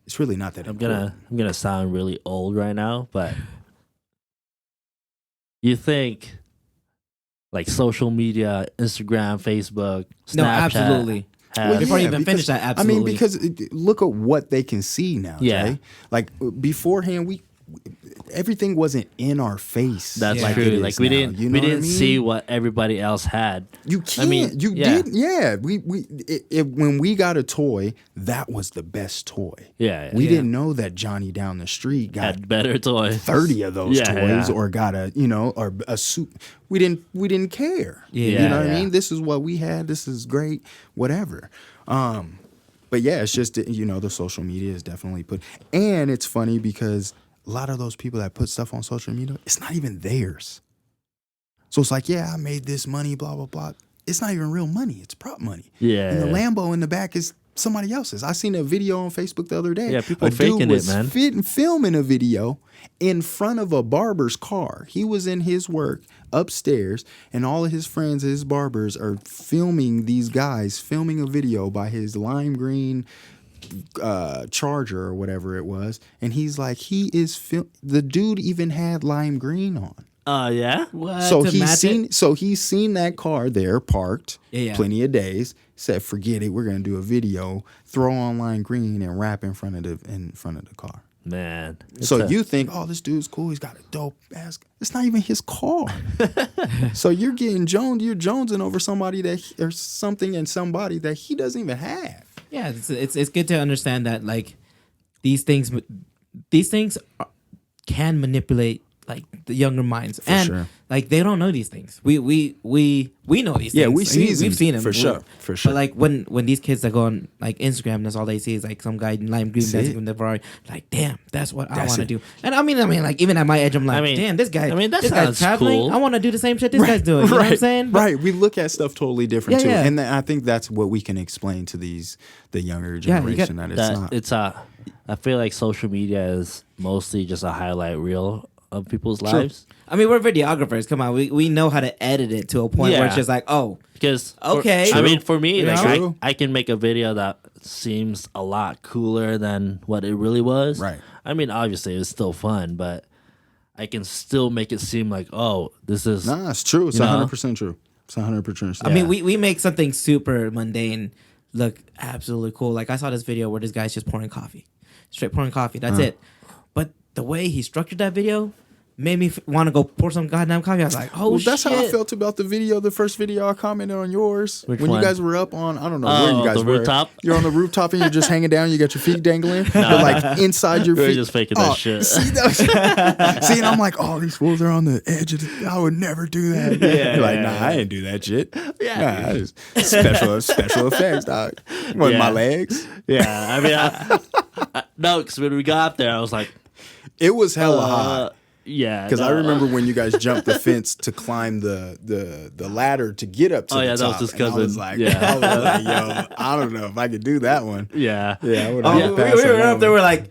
It's really not that important. I'm gonna sound really old right now, but you think like social media, Instagram, Facebook, Snapchat. No, absolutely. Before you even finish that, absolutely. I mean, because look at what they can see now, Jay. Like beforehand, everything wasn't in our face. That's true. Like we didn't see what everybody else had. You can't. Did. Yeah. When we got a toy, that was the best toy. Yeah. We didn't know that Johnny down the street had better toys, 30 of those toys, or got or a suit. We didn't care. Yeah. You know what I mean? This is what we had. This is great. Whatever. But yeah, it's just the social media is definitely and it's funny because a lot of those people that put stuff on social media, it's not even theirs. So it's like, I made this money, blah, blah, blah. It's not even real money. It's prop money. Yeah. And the Lambo in the back is somebody else's. I seen a video on Facebook the other day. Yeah, people faking it, man. Filming a video in front of a barber's car. He was in his work upstairs, and all of his friends, his barbers, are filming these guys, filming a video by his lime green Charger or whatever it was, and he's like, the dude even had lime green on. Yeah. What? So he's seen that car there parked plenty of days. Said, forget it, we're gonna do a video, throw on lime green and rap in front of the car. Man. So you think, this dude's cool, he's got a dope ass. It's not even his car. So you're jonesing over somebody or something and somebody that he doesn't even have. Yeah, it's good to understand that like these things can manipulate like the younger minds, like they don't know these things. We know these things. Yeah, we've seen them for sure. For But like when these kids that go on like Instagram, that's all they see is like some guy in lime green dancing with the Ferrari. Like, damn, that's what I want to do. And I mean, like even at my age, I'm like, damn, this guy. This guy's traveling. Cool. I want to do the same shit this guy's doing. You know what I'm saying? Right. We look at stuff totally different too, and I think that's what we can explain to the younger generation I feel like social media is mostly just a highlight reel of people's lives. I mean, we're videographers. Come on, we know how to edit it to a point where it's just like, because okay. For me, like I can make a video that seems a lot cooler than what it really was. Right. I mean, obviously it's still fun, but I can still make it seem like, this is. Nah, it's true. It's 100% true. It's 100% true. I mean, we make something super mundane look absolutely cool. Like I saw this video where this guy's just pouring coffee, straight pouring coffee. That's it. But the way he structured that video, made me want to go pour some goddamn coffee. I was like, oh, Well, that's shit. how I felt about the first video I commented on yours. Which when one? you guys were up on, I don't know where you guys the were. rooftop? You're on the rooftop and you're just hanging down. You got your feet dangling. You're like inside your We were feet. just faking that shit. See, and I'm like, oh, these fools are on the edge of the, I would never do that. You're like, nah, I didn't do that shit. Yeah. Nah, I just special effects, dog. With Yeah. my legs. Yeah, I mean, no, because when we got up there, I was like, It was hella hot. yeah. Because I no. remember when you guys jumped the fence to climb the ladder to get up to Oh, the yeah, that top. was his And I was cousin. like, Yeah. yo, I don't know if I could do that one. Yeah. Yeah, I would Oh, have we were up there. We're like,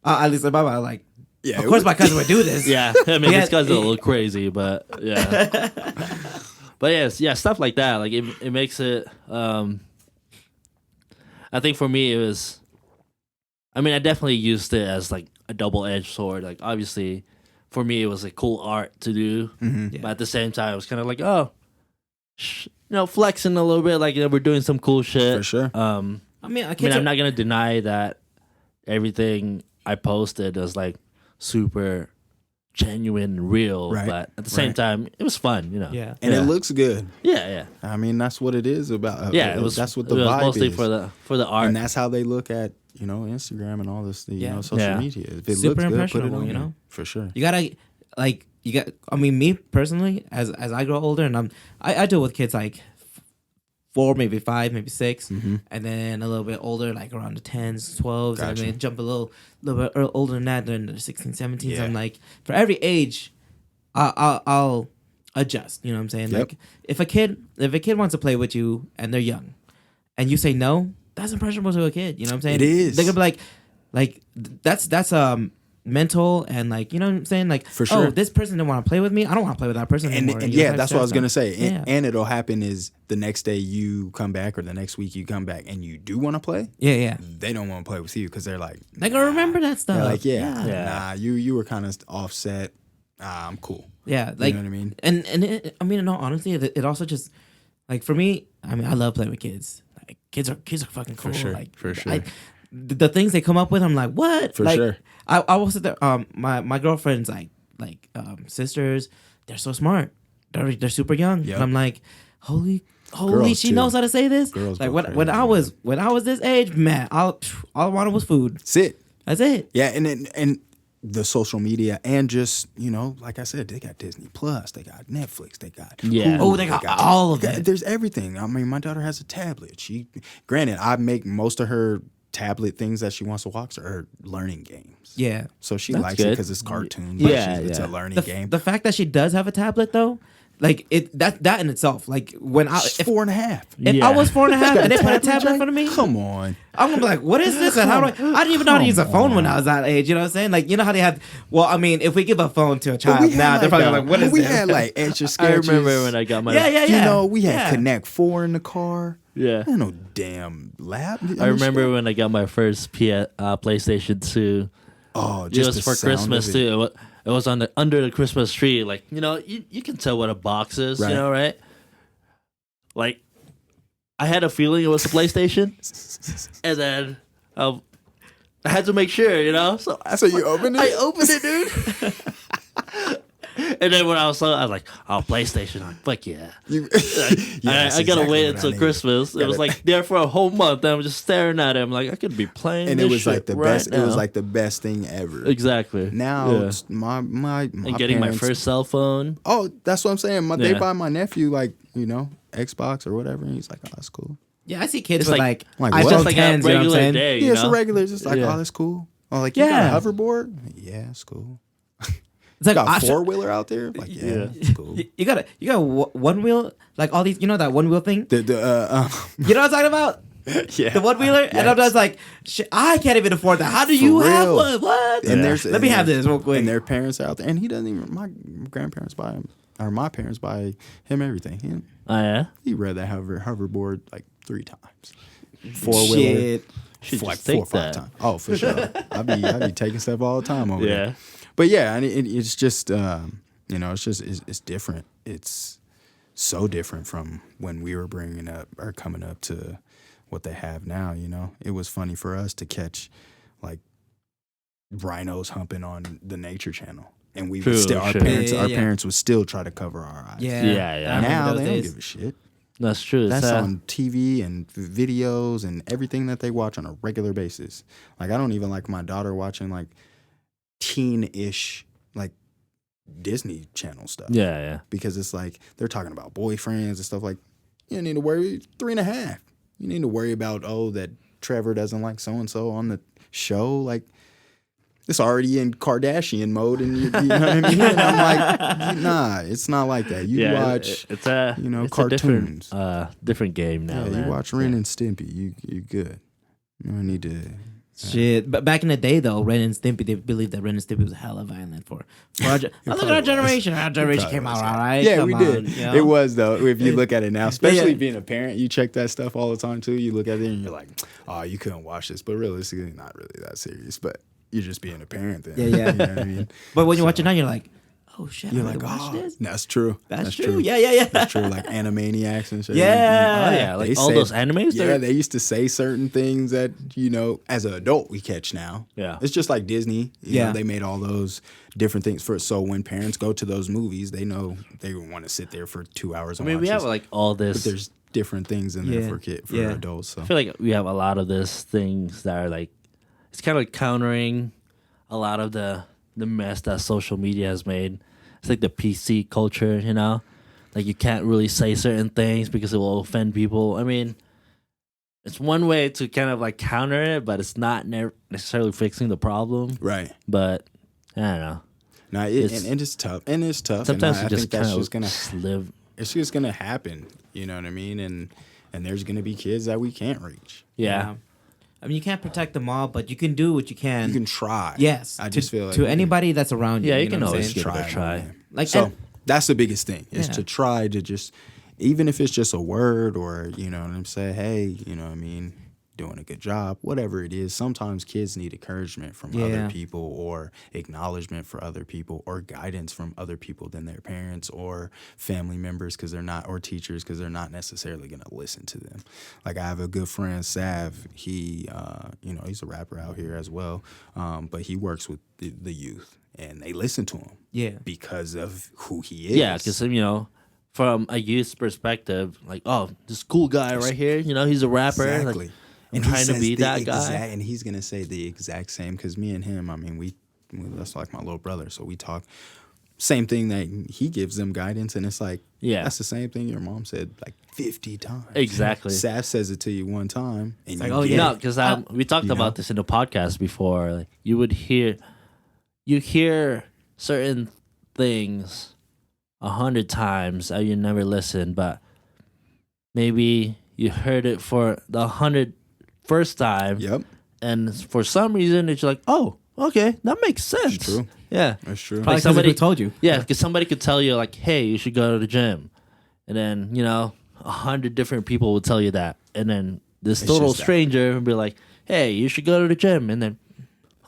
at least my mom, like, Yeah, of course my cousin would do this. Yeah. I mean, Yeah. this guy's a little crazy, but yeah. But yeah, stuff like that. Like, it makes it, I think for me, it was, I mean, I definitely used it as like a double-edged sword. Like, obviously, for me, it was a cool art to do. Yeah. But at the same time, it was kind of like, oh, flexing a little bit. Like, we're doing some cool shit. For sure. I mean, I mean, I'm not going to deny that everything I posted was like super genuine and real. Right, But at the same right. time, it was fun, Yeah. And Yeah. it looks good. Yeah. I mean, that's what it is about. Yeah, it was. That's what the it was vibe mostly is. for the art. And that's how they look at, Instagram and all this, Yeah. social Yeah. media. If it Super looks good, put it impressionable, on you there. know? For sure. You gotta, like, I mean, me personally, as I grow older, and I deal with kids like 4, maybe 5, maybe 6, and then a little bit older, like around the 10s, 12s, and Gotcha. then jump a little bit older than that, then the 16, 17s. Yeah. I'm like, for every age, I'll adjust. You know what I'm saying? Yep. Like, if a kid wants to play with you and they're young, and you say no, that's impressionable to a kid. You know what I'm saying? It is. They're gonna be like that's mental and like, you know what I'm saying? Like, For sure. oh, this person didn't want to play with me. I don't want to play with that person And, anymore. and You know, yeah, type that's what I was stuff. gonna say. And, Yeah. and it'll happen is the next day you come back or the next week you come back and you do want to play. Yeah. They don't want to play with you because they're like, They're gonna remember that stuff. they're like, yeah, Yeah. nah, you were kind of offset. I'm cool. Yeah, like, you know what I mean? And I mean, in all honesty, it also just, like, for me, I mean, I love playing with kids. Like, kids are fucking cool. sure, Like, for sure. The things they come up with, I'm like, what? For like, sure. I will sit there. My girlfriend's like sisters. They're so smart. They're super young. Yep. And I'm like, holy, Girls, she too. knows how to say this. Girls like go when crazy, I was this age, man, all I wanted was food. Sit. That's it. Yeah, and the social media and just, like I said, they got Disney Plus, they got Netflix, they got Yeah. Hulu, Oh, they got all of they got- it. There's everything. I mean, my daughter has a tablet. Granted, I make most of her tablet things that she wants to watch are her learning games. Yeah. So she That's likes it good. because it's cartoons. Yeah, It's yeah. a learning The, game. the fact that she does have a tablet though, like that in itself, like when She's if 4.5. I Yeah. was 4.5 and they put a tablet in Jack? front of me, Come on. I'm gonna be like, what is this? And how do I didn't even know how to use a Come phone when on. I was that age. You know what I'm saying? Like, you know how they have. Well, I mean, if we give a phone to a child we had now, they're like, probably like, what is we this? had like Etch a I Sketches. remember when I got my. yeah. We had Yeah. Connect 4 in the car. Yeah. Ain't no damn lap. I remember when I got my first PlayStation 2. Oh, It just was the for sound Christmas of it. too. It was under the Christmas tree. Like, you can tell what a box is, Right. right? Like, I had a feeling it was a PlayStation, and then I had to make sure, So So you opened it? I opened it, dude. And then when I was like, oh, PlayStation, I'm like, fuck yeah. Yeah, I that's gotta exactly wait what I until needed. Christmas. It was like there for a whole month. And I'm just staring at it. I'm like, I could be playing. And this it was like shit the right best. now. It was like the best thing ever. exactly Now Yeah. it's my and getting my parents- first cell phone. Oh, that's what I'm saying. They Yeah. buy my nephew like Xbox or whatever, and he's like, oh, that's cool. Yeah, I see kids It's with like- like, Like iPhone what? Just like a 10s, you know what I'm regular saying? day. Yeah, it's a regular. It's just like, Yeah. oh, that's cool. Oh, like you Yeah. got a hoverboard? Yeah, it's cool. It's like Got I a should- 4-wheeler out there? Like, yeah, it's cool. You got one wheel, like all these, that one wheel thing. The You know what I'm talking about? yeah, The one wheeler, and I'm Yes. just like, shit, I can't even afford that. How do you have real. one? What? And there's Let me have this real quick. And their parents are out there, and he doesn't even. My grandparents buy him, or my parents buy him everything. Oh yeah. He read that hoverboard like 3 times. 4-wheeler. Shit. Should like just 4 or take 5 that. times. Oh, for sure. I'd be taking stuff all the time over there. Yeah. But yeah, and it's just it's different. It's so different from when we were bringing up or coming up to what they have now. It was funny for us to catch like rhinos humping on the Nature Channel. and we True, would still our sure. parents Yeah, our yeah. parents would still try to cover our eyes. Yeah, Yeah, yeah. I remember Now those they don't days. give a shit. That's true. That's It's, on TV and videos and everything that they watch on a regular basis. Like I don't even like my daughter watching like teen-ish like Disney Channel stuff. yeah. Because it's like they're talking about boyfriends and stuff like you don't need to worry 3.5. You need to worry about that Trevor doesn't like so and so on the show. Like it's already in Kardashian mode, and you know what I mean. And I'm like, nah, it's not like that. You watch, it's a it's cartoons. A different game now. Yeah, man. you watch Ren and Stimpy. You good. You don't need to. Shit, but back in the day though, Ren and Stimpy, they believed that Ren and Stimpy was hella violent for our, look at our generation. Our generation came out all right. Yeah, Come we on, did. you know? It was though. If you look at it now, especially Yeah. being a parent, you check that stuff all the time too. You look at it and you're like, oh, you couldn't watch this, but realistically, not really that serious. But you're just being a parent then. Yeah, yeah. You know what I mean? But when you watch it now, you're like, oh shit, You're I like, watch this. that's true. That's true. Yeah. That's true. Like Animaniacs and shit. Yeah. Oh yeah, like They all said- those animes. Yeah, they're- they used to say certain things that, as an adult we catch now. Yeah. It's just like Disney. You Yeah. know, they made all those different things so when parents go to those movies, they know they want to sit there for 2 hours I and mean, watch we have this. like all But this. there's different things in there Yeah. for Yeah. adults. So I feel like we have a lot of this things that are like, it's kind of like countering a lot of the mess that social media has made. It's like the PC culture, like you can't really say certain things because it will offend people. I mean, it's one way to kind of like counter it, but it's not necessarily fixing the problem. right. But I don't know. No, It's- and it's tough. And it's tough. Sometimes and you I just think that's kind just gonna of live. it's just gonna happen. You know what I mean? And there's gonna be kids that we can't reach. Yeah. I mean, you can't protect them all, but you can do what you can. You can try. Yes. I just feel like to we can anybody that's around you. Yeah, you know can what I'm always saying? give it a try. Like, So and- that's the biggest thing is Yeah. to try to just, even if it's just a word or, you know what I'm saying, hey, you know what I mean, doing a good job, whatever it is. Sometimes kids need encouragement from Yeah. other people or acknowledgement for other people or guidance from other people than their parents or family members because they're not, or teachers because they're not necessarily going to listen to them. Like I have a good friend, Sav. He, he's a rapper out here as well, but he works with the youth and they listen to him. Yeah. Because of who he is. Yeah, because from a youth's perspective, like, oh, this cool guy right here, he's a rapper. Exactly. Like, I'm trying to be that guy. And he's gonna say the exact same because me and him, I mean, we that's like my little brother, so we talk. Same thing that he gives them guidance, and it's like, Yeah. that's the same thing your mom said like 50 times. Exactly. Sav says it to you one time, and like, you oh, get yeah. No, it. because we talked You know? about this in the podcast before. Like, you hear certain things 100 times and you never listen, but maybe you heard it for the 101st time, Yep, and for some reason it's like, oh, okay, that makes sense. It's true. Yeah, That's true. Probably Like somebody somebody- told you. yeah, because somebody could tell you like, hey, you should go to the gym, and then 100 different people will tell you that, and then this It's total just that. stranger will be like, hey, you should go to the gym, and then,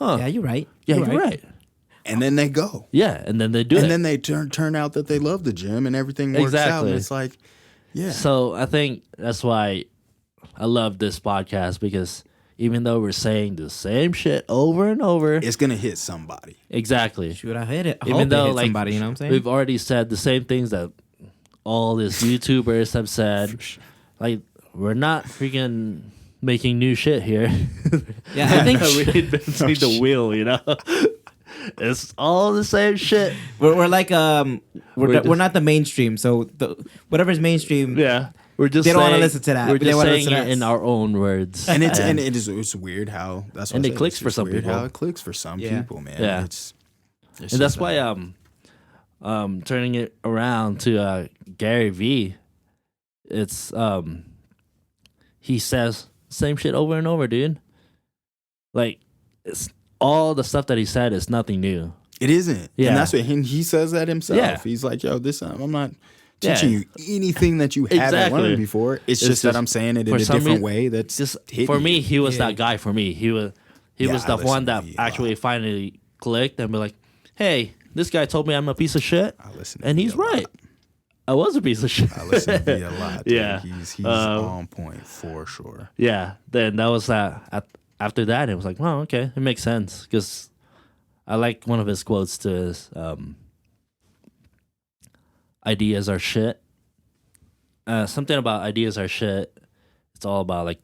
Yeah, you're right. yeah, you're right. And then they go, Yeah, and then they do and it. then they turn out that they love the gym, and everything works out, Exactly. and it's like, yeah, So I think that's why I love this podcast, because even though we're saying the same shit over and over, it's gonna hit somebody. exactly. Shoot, I hit it. I Even hope it though hit like somebody, you know what I'm saying? we've already said the same things that all these YouTubers have said. Like, we're not freaking making new shit here. Yeah, I think we're reinventing the wheel. It's all the same shit. we're like we're just- not the mainstream. So whatever's mainstream. Yeah, we're just. They don't wanna saying- listen to that. We're They just wanna saying listen to it in us. our own words, And it's weird how that's what And I it said, clicks it's for just some weird people. How it clicks for some Yeah. people, man. Yeah. It's and just that's why that. turning it around to Gary V. It's he says same shit over and over, dude. Like, it's all the stuff that he said is nothing new. It isn't. Yeah. And that's what he says that himself. Yeah. He's like, yo, I'm not Yeah. teaching you anything that you haven't Exactly. learned before. It's It's just that just- I'm saying it for in a some different reason- way that's Just hitting for me, you. he was Yeah. that guy. For me, he was Yeah, the I one listen that to you a lot. actually finally clicked and be like, hey, this guy told me I'm a piece of shit, I listen to and V he's a lot. right. I was a piece of shit. I listen to V a lot. Dude. Yeah. He's on point for sure. Yeah, then that was that. After that, it was like, well, okay, it makes sense, because I like one of his quotes to his ideas are shit. Something about ideas are shit. It's all about like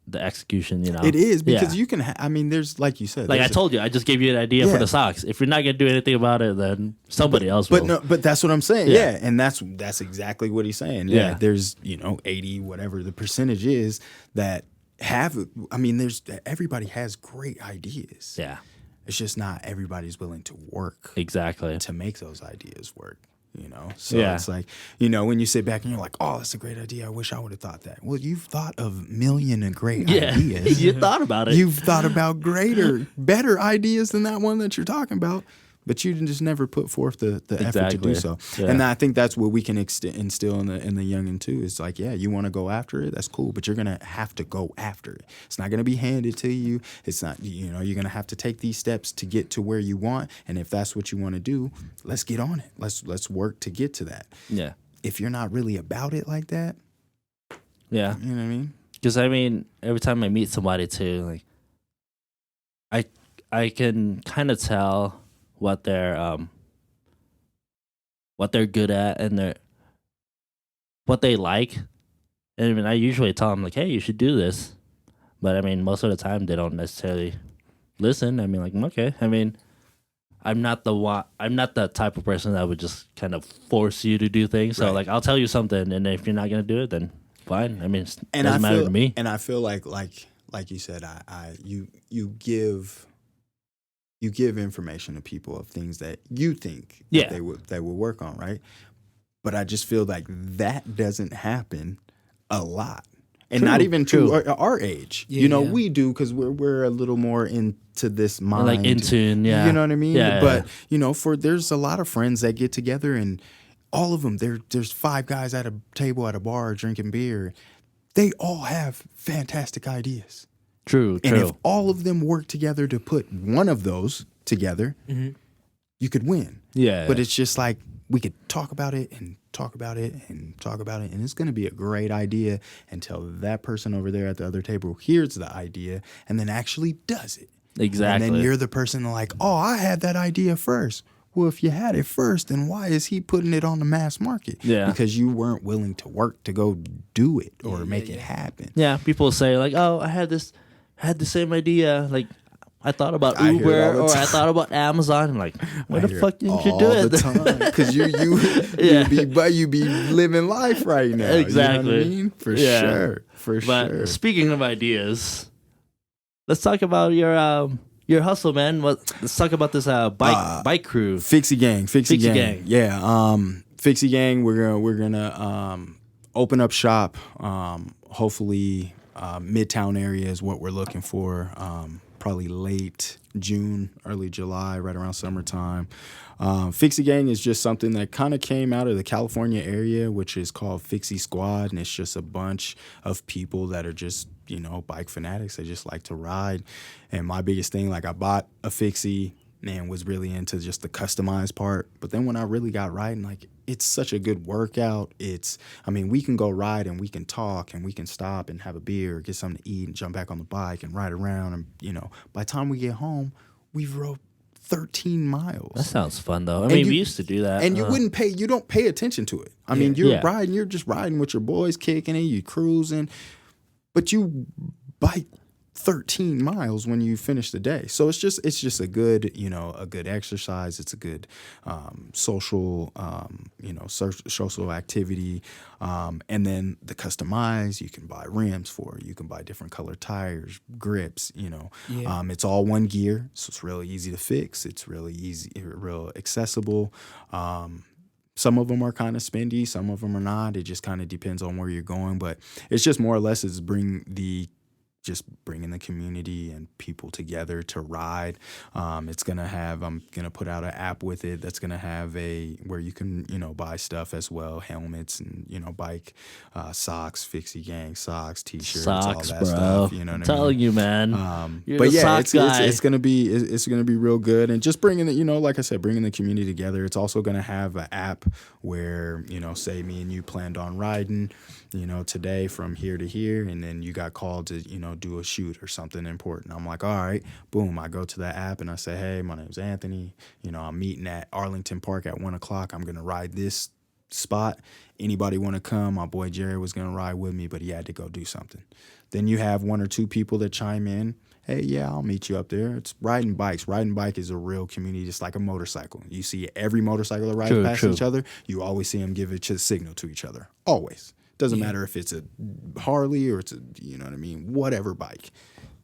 the execution, you know. It is because Yeah. you can. I mean, there's like you said. Like I there's told you, I just gave you an idea for Yeah. the socks. If you're not gonna do anything about it, then somebody else will. But no, but that's what I'm saying. Yeah. Yeah, and that's exactly what he's saying. Yeah. There's 80 whatever the percentage is that have. I mean, there's everybody has great ideas. Yeah, It's just not everybody's willing to work exactly. to make those ideas work. So Yeah. it's like when you sit back and you're like, oh, that's a great idea. I wish I would have thought that. Well, you've thought of million and great Yeah, ideas. you thought about it. You've thought about greater, better ideas than that one that you're talking about, but you just never put forth the effort to Exactly. do so. Yeah. And I think that's what we can instill in the youngin too. It's like, yeah, you want to go after it, that's cool, but you're gonna have to go after it. It's not gonna be handed to you. It's not, you're gonna have to take these steps to get to where you want. And if that's what you want to do, let's get on it. Let's work to get to that. Yeah, If you're not really about it like that, yeah. you know what I mean? Because I mean, every time I meet somebody too, like I can kind of tell what they're good at and what they like. And I mean, I usually tell them like, "Hey, you should do this," but I mean, most of the time they don't necessarily listen. I mean, like, okay. I mean, I'm not the type of person that would just kind of force you to do things. So Right. like, I'll tell you something, and if you're not gonna do it, then fine. I mean, it And doesn't matter to me. And I feel like you said, you give information to people of things that you think that Yeah. they would work on, right? But I just feel like that doesn't happen a lot, and not True, even true. to our age. Yeah. We do because we're a little more into this mind, Like in tune, yeah. You know what I mean? Yeah, But yeah. there's a lot of friends that get together and all of them. There's 5 guys at a table at a bar drinking beer. They all have fantastic ideas. True, And true. if all of them work together to put one of those together, you could win. Yeah. But it's just like we could talk about it and talk about it and talk about it. And it's going to be a great idea until that person over there at the other table hears the idea and then actually does it. Exactly. And then you're the person like, oh, I had that idea first. Well, if you had it first, then why is he putting it on the mass market? Yeah. Because you weren't willing to work to go do it or make it happen. Yeah, people say like, "Oh, I had the same idea." Like, I thought about I hear it Uber all the or I time. thought about Amazon. I'm like, why I the hear fuck it didn't you all do it? the time? Because Yeah. you be living life right now. Exactly. You know what I mean? For Yeah. sure. For But sure. speaking of ideas, let's talk about your hustle, man. Let's talk about this bike crew. Fixie Gang. Fixie Gang. Yeah. Fixie Gang. We're gonna open up shop. Hopefully, Midtown area is what we're looking for. Probably late June, early July, right around summertime. Fixie Gang is just something that kind of came out of the California area, which is called Fixie Squad, and it's just a bunch of people that are just bike fanatics. They just like to ride. And my biggest thing, like I bought a Fixie and was really into just the customized part. But then when I really got riding, like it's such a good workout. We can go ride and we can talk and we can stop and have a beer, get something to eat and jump back on the bike and ride around. And, by the time we get home, we've rode 13 miles. That sounds fun though. I And mean, you- we used to do that. And you don't pay attention to it. I mean, you're Yeah. riding, you're just riding with your boys, kicking it, you cruising, but you bike 13 miles when you finish the day. So it's just a good, a good exercise. It's a good social, social activity. And then the customize, you can buy rims for it. You can buy different color tires, grips, It's all one gear. So it's really easy to fix. It's really easy, real accessible. Some of them are kind of spendy. Some of them are not. It just kind of depends on where you're going. But it's just more or less is bringing the community and people together to ride. I'm gonna put out an app with it that's gonna have where you can buy stuff as well, helmets and bike socks, Fixie Gang socks, t-shirts, all Socks, that bro. stuff. You know what I'm I telling mean? you, man. You're But the yeah, sock it's guy. gonna be real good, and just bringing like I said, bringing the community together. It's also gonna have an app where say me and you planned on riding, today from here to here, and then you got called to do a shoot or something important. I'm like, all right, boom. I go to the app and I say, hey, my name's Anthony. I'm meeting at Arlington Park at 1:00. I'm going to ride this spot. Anybody want to come? My boy Jerry was going to ride with me, but he had to go do something. Then you have one or two people that chime in. Hey, yeah, I'll meet you up there. It's riding bikes. Riding bike is a real community, just like a motorcycle. You see every motorcycle that rides past each other, you always see them give a signal to each other. Always. Doesn't matter if it's a Harley or it's a, whatever bike.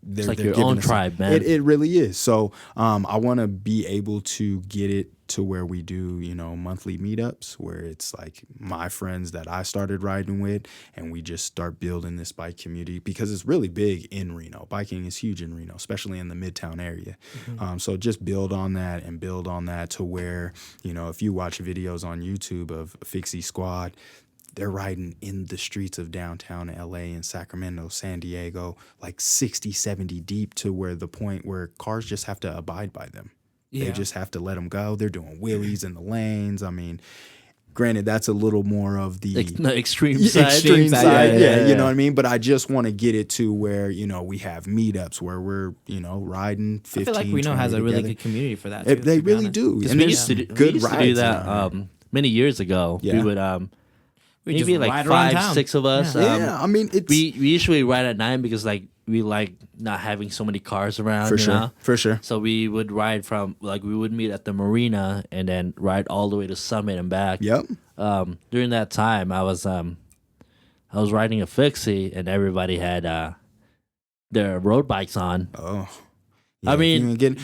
It's like your own tribe, man. It really is. So I want to be able to get it to where we do, monthly meetups where it's like my friends that I started riding with, and we just start building this bike community because it's really big in Reno. Biking is huge in Reno, especially in the Midtown area. So just build on that to where, if you watch videos on YouTube of Fixie Squad, they're riding in the streets of downtown LA and Sacramento, San Diego, like 60, 70 deep, to where the point where cars just have to abide by them. They just have to let them go. They're doing wheelies in the lanes. I mean, granted, that's a little more of the extreme side. Extreme side, yeah, you know what I mean? But I just want to get it to where, we have meetups where we're, riding 15, I feel like Reno has a really good community for that, too. They really do. And we used to do that many years ago. Yeah. We would... We maybe just like ride around 5, town. 6 of us. Yeah, I mean, it's... We usually ride at night because we like not having so many cars around. For sure. So we would ride from, we would meet at the marina and then ride all the way to Summit and back. Yep. During that time, I was riding a Fixie and everybody had their road bikes on. Oh. Yeah, I mean, when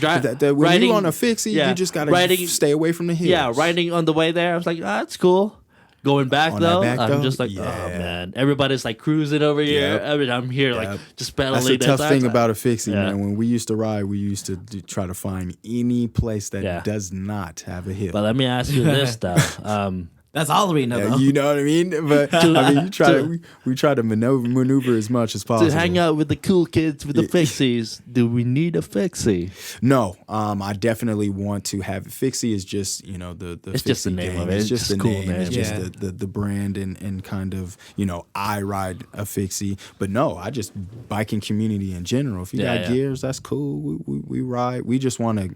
riding, you on a Fixie, you just got to stay away from the hills. Yeah, riding on the way there, I was like, that's cool. Going back though, I'm just like, yeah. oh man, everybody's like cruising over here. Yep. I mean, I'm here like just pedaling. That's the tough thing about a Fixie, man. When we used to ride, we used to try to find any place that does not have a hill. But let me ask you this though. That's all we know. Yeah, you know what I mean? But I mean, we try to maneuver as much as possible. To hang out with the cool kids with the Fixies, do we need a Fixie? No, I definitely want to have Fixie. Is just the it's just the name of it. It's just the cool name. It's just the brand and kind of I ride a Fixie, but no, I just biking community in general. If you got gears, that's cool. We ride. We just want to.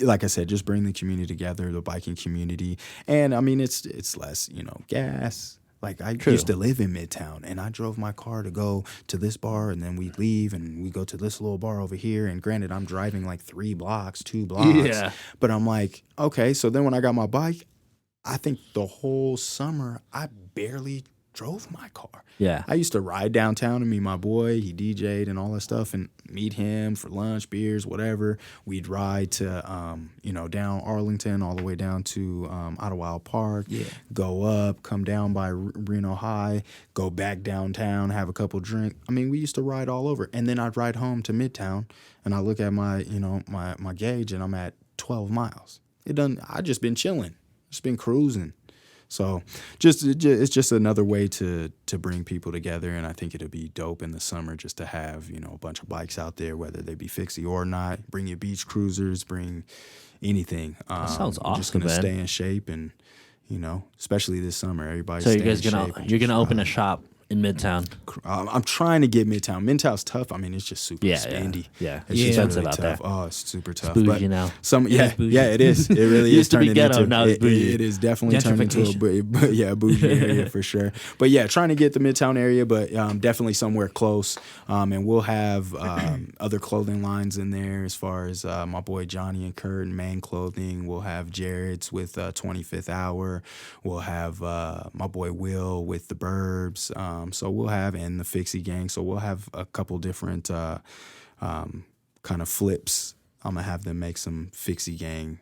Like I said, just bring the community together, the biking community. And I mean, it's less, gas. Like I used to live in Midtown and I drove my car to go to this bar and then we leave and we go to this little bar over here. And granted, I'm driving like 2 blocks. Yeah. But I'm like, okay, so then when I got my bike, I think the whole summer I barely drove my car. Yeah. I used to ride downtown and meet my boy. He DJ'd and all that stuff and meet him for lunch, beers, whatever. We'd ride to, down Arlington all the way down to Idlewild Park, go up, come down by Reno High, go back downtown, have a couple drinks. I mean, we used to ride all over. And then I'd ride home to Midtown and I look at my, my gauge and I'm at 12 miles. I just been chilling, just been cruising. So it's just another way to bring people together, and I think it'll be dope in the summer just to have, a bunch of bikes out there, whether they be Fixie or not. Bring your beach cruisers, bring anything. That sounds awesome, just gonna man. stay in shape and, especially this summer, everybody's so you're gonna open a shop in Midtown. I'm trying to get Midtown. Midtown's tough. I mean, it's just super spendy. Yeah. It's just really out tough. there. Oh, it's super tough. It's bougie now. It is. It really Used is to be turning ghetto, into. now it's bougie. It is definitely turned into a bougie area for sure. But yeah, trying to get the Midtown area, but definitely somewhere close. And we'll have other clothing lines in there as far as my boy Johnny and Kurt and Man Clothing. We'll have Jared's with 25th Hour. We'll have my boy Will with the Burbs. So we'll have and the Fixie Gang. So we'll have a couple different kind of flips. I'm gonna have them make some Fixie Gang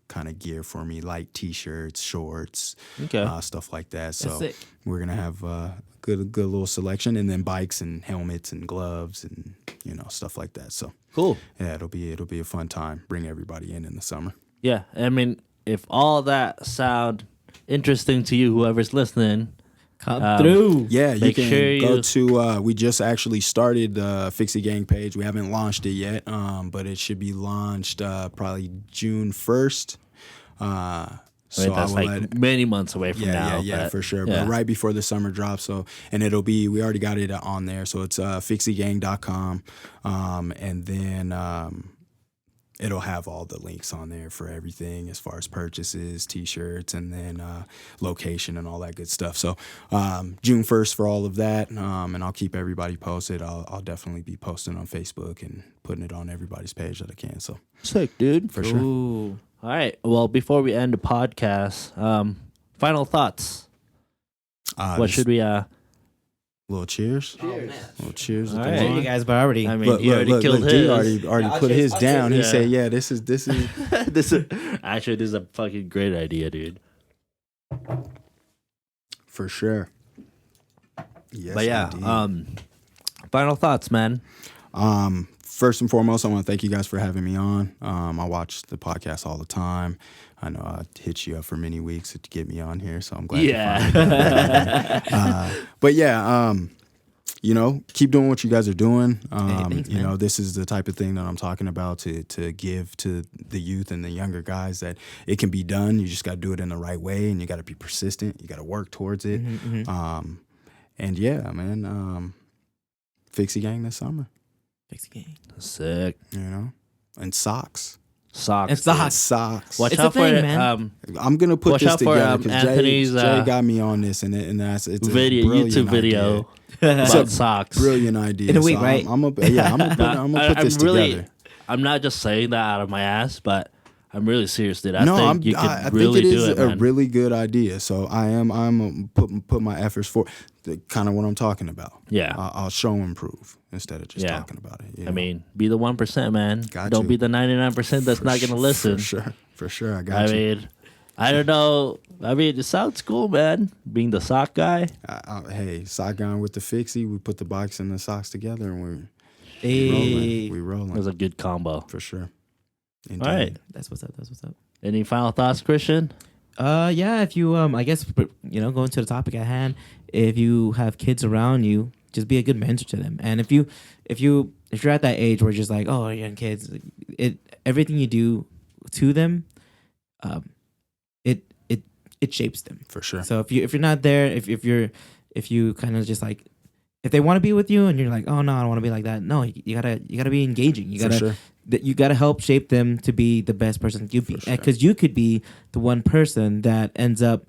kind of gear for me, like T-shirts, shorts, stuff like that. So we're gonna have a good little selection, and then bikes and helmets and gloves and stuff like that. So cool. Yeah, it'll be a fun time. Bring everybody in the summer. Yeah, I mean, if all that sound interesting to you, whoever's listening. Come through. Yeah, you can go to, we just actually started the Fixie Gang page. We haven't launched it yet, but it should be launched probably June 1st. I mean, that's like many months away from now. Yeah, for sure. Yeah. But right before the summer drops, so and we already got it on there. So it's fixiegang.com, and then it'll have all the links on there for everything as far as purchases, T-shirts, and then location and all that good stuff. So June 1st for all of that, and I'll keep everybody posted. I'll definitely be posting on Facebook and putting it on everybody's page that I can. So sick, dude. For sure. All right. Well, before we end the podcast, final thoughts. What should we? Little cheers. Cheers. Little cheers. All With the right. wine. You guys, but already. I mean, he already killed his. Dude already put his down. He Yeah. said, "Yeah, this is." this is actually this is a fucking great idea, dude. For sure. Yes, But yeah, indeed. final thoughts, man. First and foremost, I want to thank you guys for having me on. I watch the podcast all the time. I know I hit you up for many weeks to get me on here, so I'm glad. Yeah. But yeah, keep doing what you guys are doing. Thanks, man. This is the type of thing that I'm talking about to give to the youth and the younger guys, that it can be done. You just got to do it in the right way, and you got to be persistent. You got to work towards it. And yeah, man, Fixie Gang this summer. Fixie Gang. Sick. And socks. Socks. And socks. Socks. Watch It's out a thing, for man. I'm gonna put watch this out for, together because Anthony's, Jay got me on this, and it's a video, brilliant YouTube video about It's a socks. brilliant idea. In a week, So right? I'm gonna put this together. I'm not just saying that out of my ass, but I'm really serious, dude. I I think you could think really it is do it, a man. really good idea. So I'm put my efforts for kind of what I'm talking about. Yeah. I'll show and prove instead of just Yeah. talking about it. I mean, be the 1%, man. Got Don't you. be the 99% that's not going to listen. For sure. I got I you. mean, I don't know. I mean, it sounds cool, man. Being the sock guy. Hey, sock on with the fixie. We put the box and the socks together, and we're Hey. rolling. It was a good combo. For sure. Indeed. All right. That's what's up. That's what's up. Any final thoughts, Christian? Yeah, if you I guess going to the topic at hand, if you have kids around you, just be a good mentor to them. And if you're at that age where you're just like, oh, young kids, everything you do to them, it shapes them. For sure. So if you're not there, if you kind of just like, if they want to be with you and you're like, oh no, I don't want to be like that. No, you gotta be engaging. You gotta you gotta help shape them to be the best person you be, because you could be the one person that ends up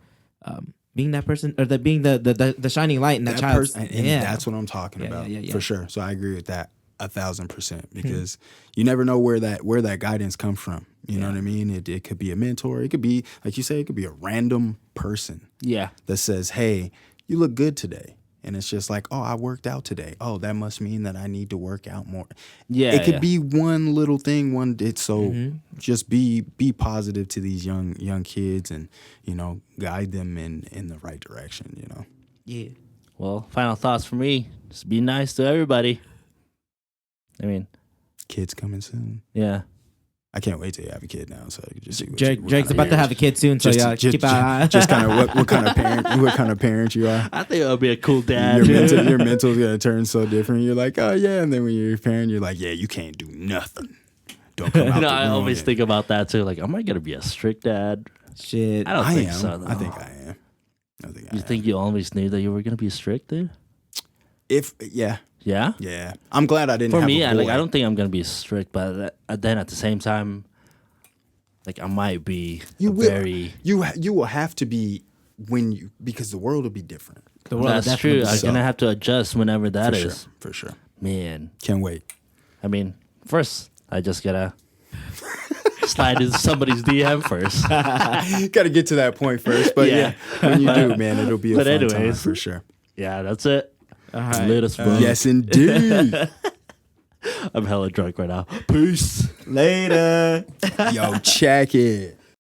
being that person, or being the shining light in that child's. And that's what I'm talking about. Yeah. For sure. So I agree with that 1,000%, because you never know where that guidance comes from. You know what I mean? It could be a mentor. It could be, like you say, it could be a random person Yeah. that says, hey, you look good today. And it's just like, oh, I worked out today. Oh, that must mean that I need to work out more. Yeah. It could be one little thing. Just be positive to these young kids, and guide them in the right direction. Yeah. Well, final thoughts for me. Just be nice to everybody. I mean, Kids coming soon. yeah. I can't wait till you have a kid now, so I can just see what Jake's about to have a kid soon, so keep an eye. just kind of what kind of parent you are. I think it'll be a cool dad. Your mental's gonna turn so different. You're like, oh yeah, and then when you're a parent, you're like, yeah, you can't do nothing. Don't come out. I always think about that too. Like, am I gonna be a strict dad? Shit. I don't I think am. so. Though. I think I am. You think you always knew that you were gonna be strict, dude? Yeah. I'm glad I didn't. For have me, a boy. I don't think I'm gonna be strict, but then at the same time, like I might be You very. You will have to be because the world will be different. The world That's definitely true. I'm so. gonna have to adjust whenever that is. For sure. Man, Can't wait. I mean, first I just gotta slide into somebody's DM first. Got to get to that point first, but yeah, when you do, man, it'll be a But fun time anyways. for sure. Yeah, that's it. All right. Lit as fuck. Yes, indeed. I'm hella drunk right now. Peace. Later. Yo, check it.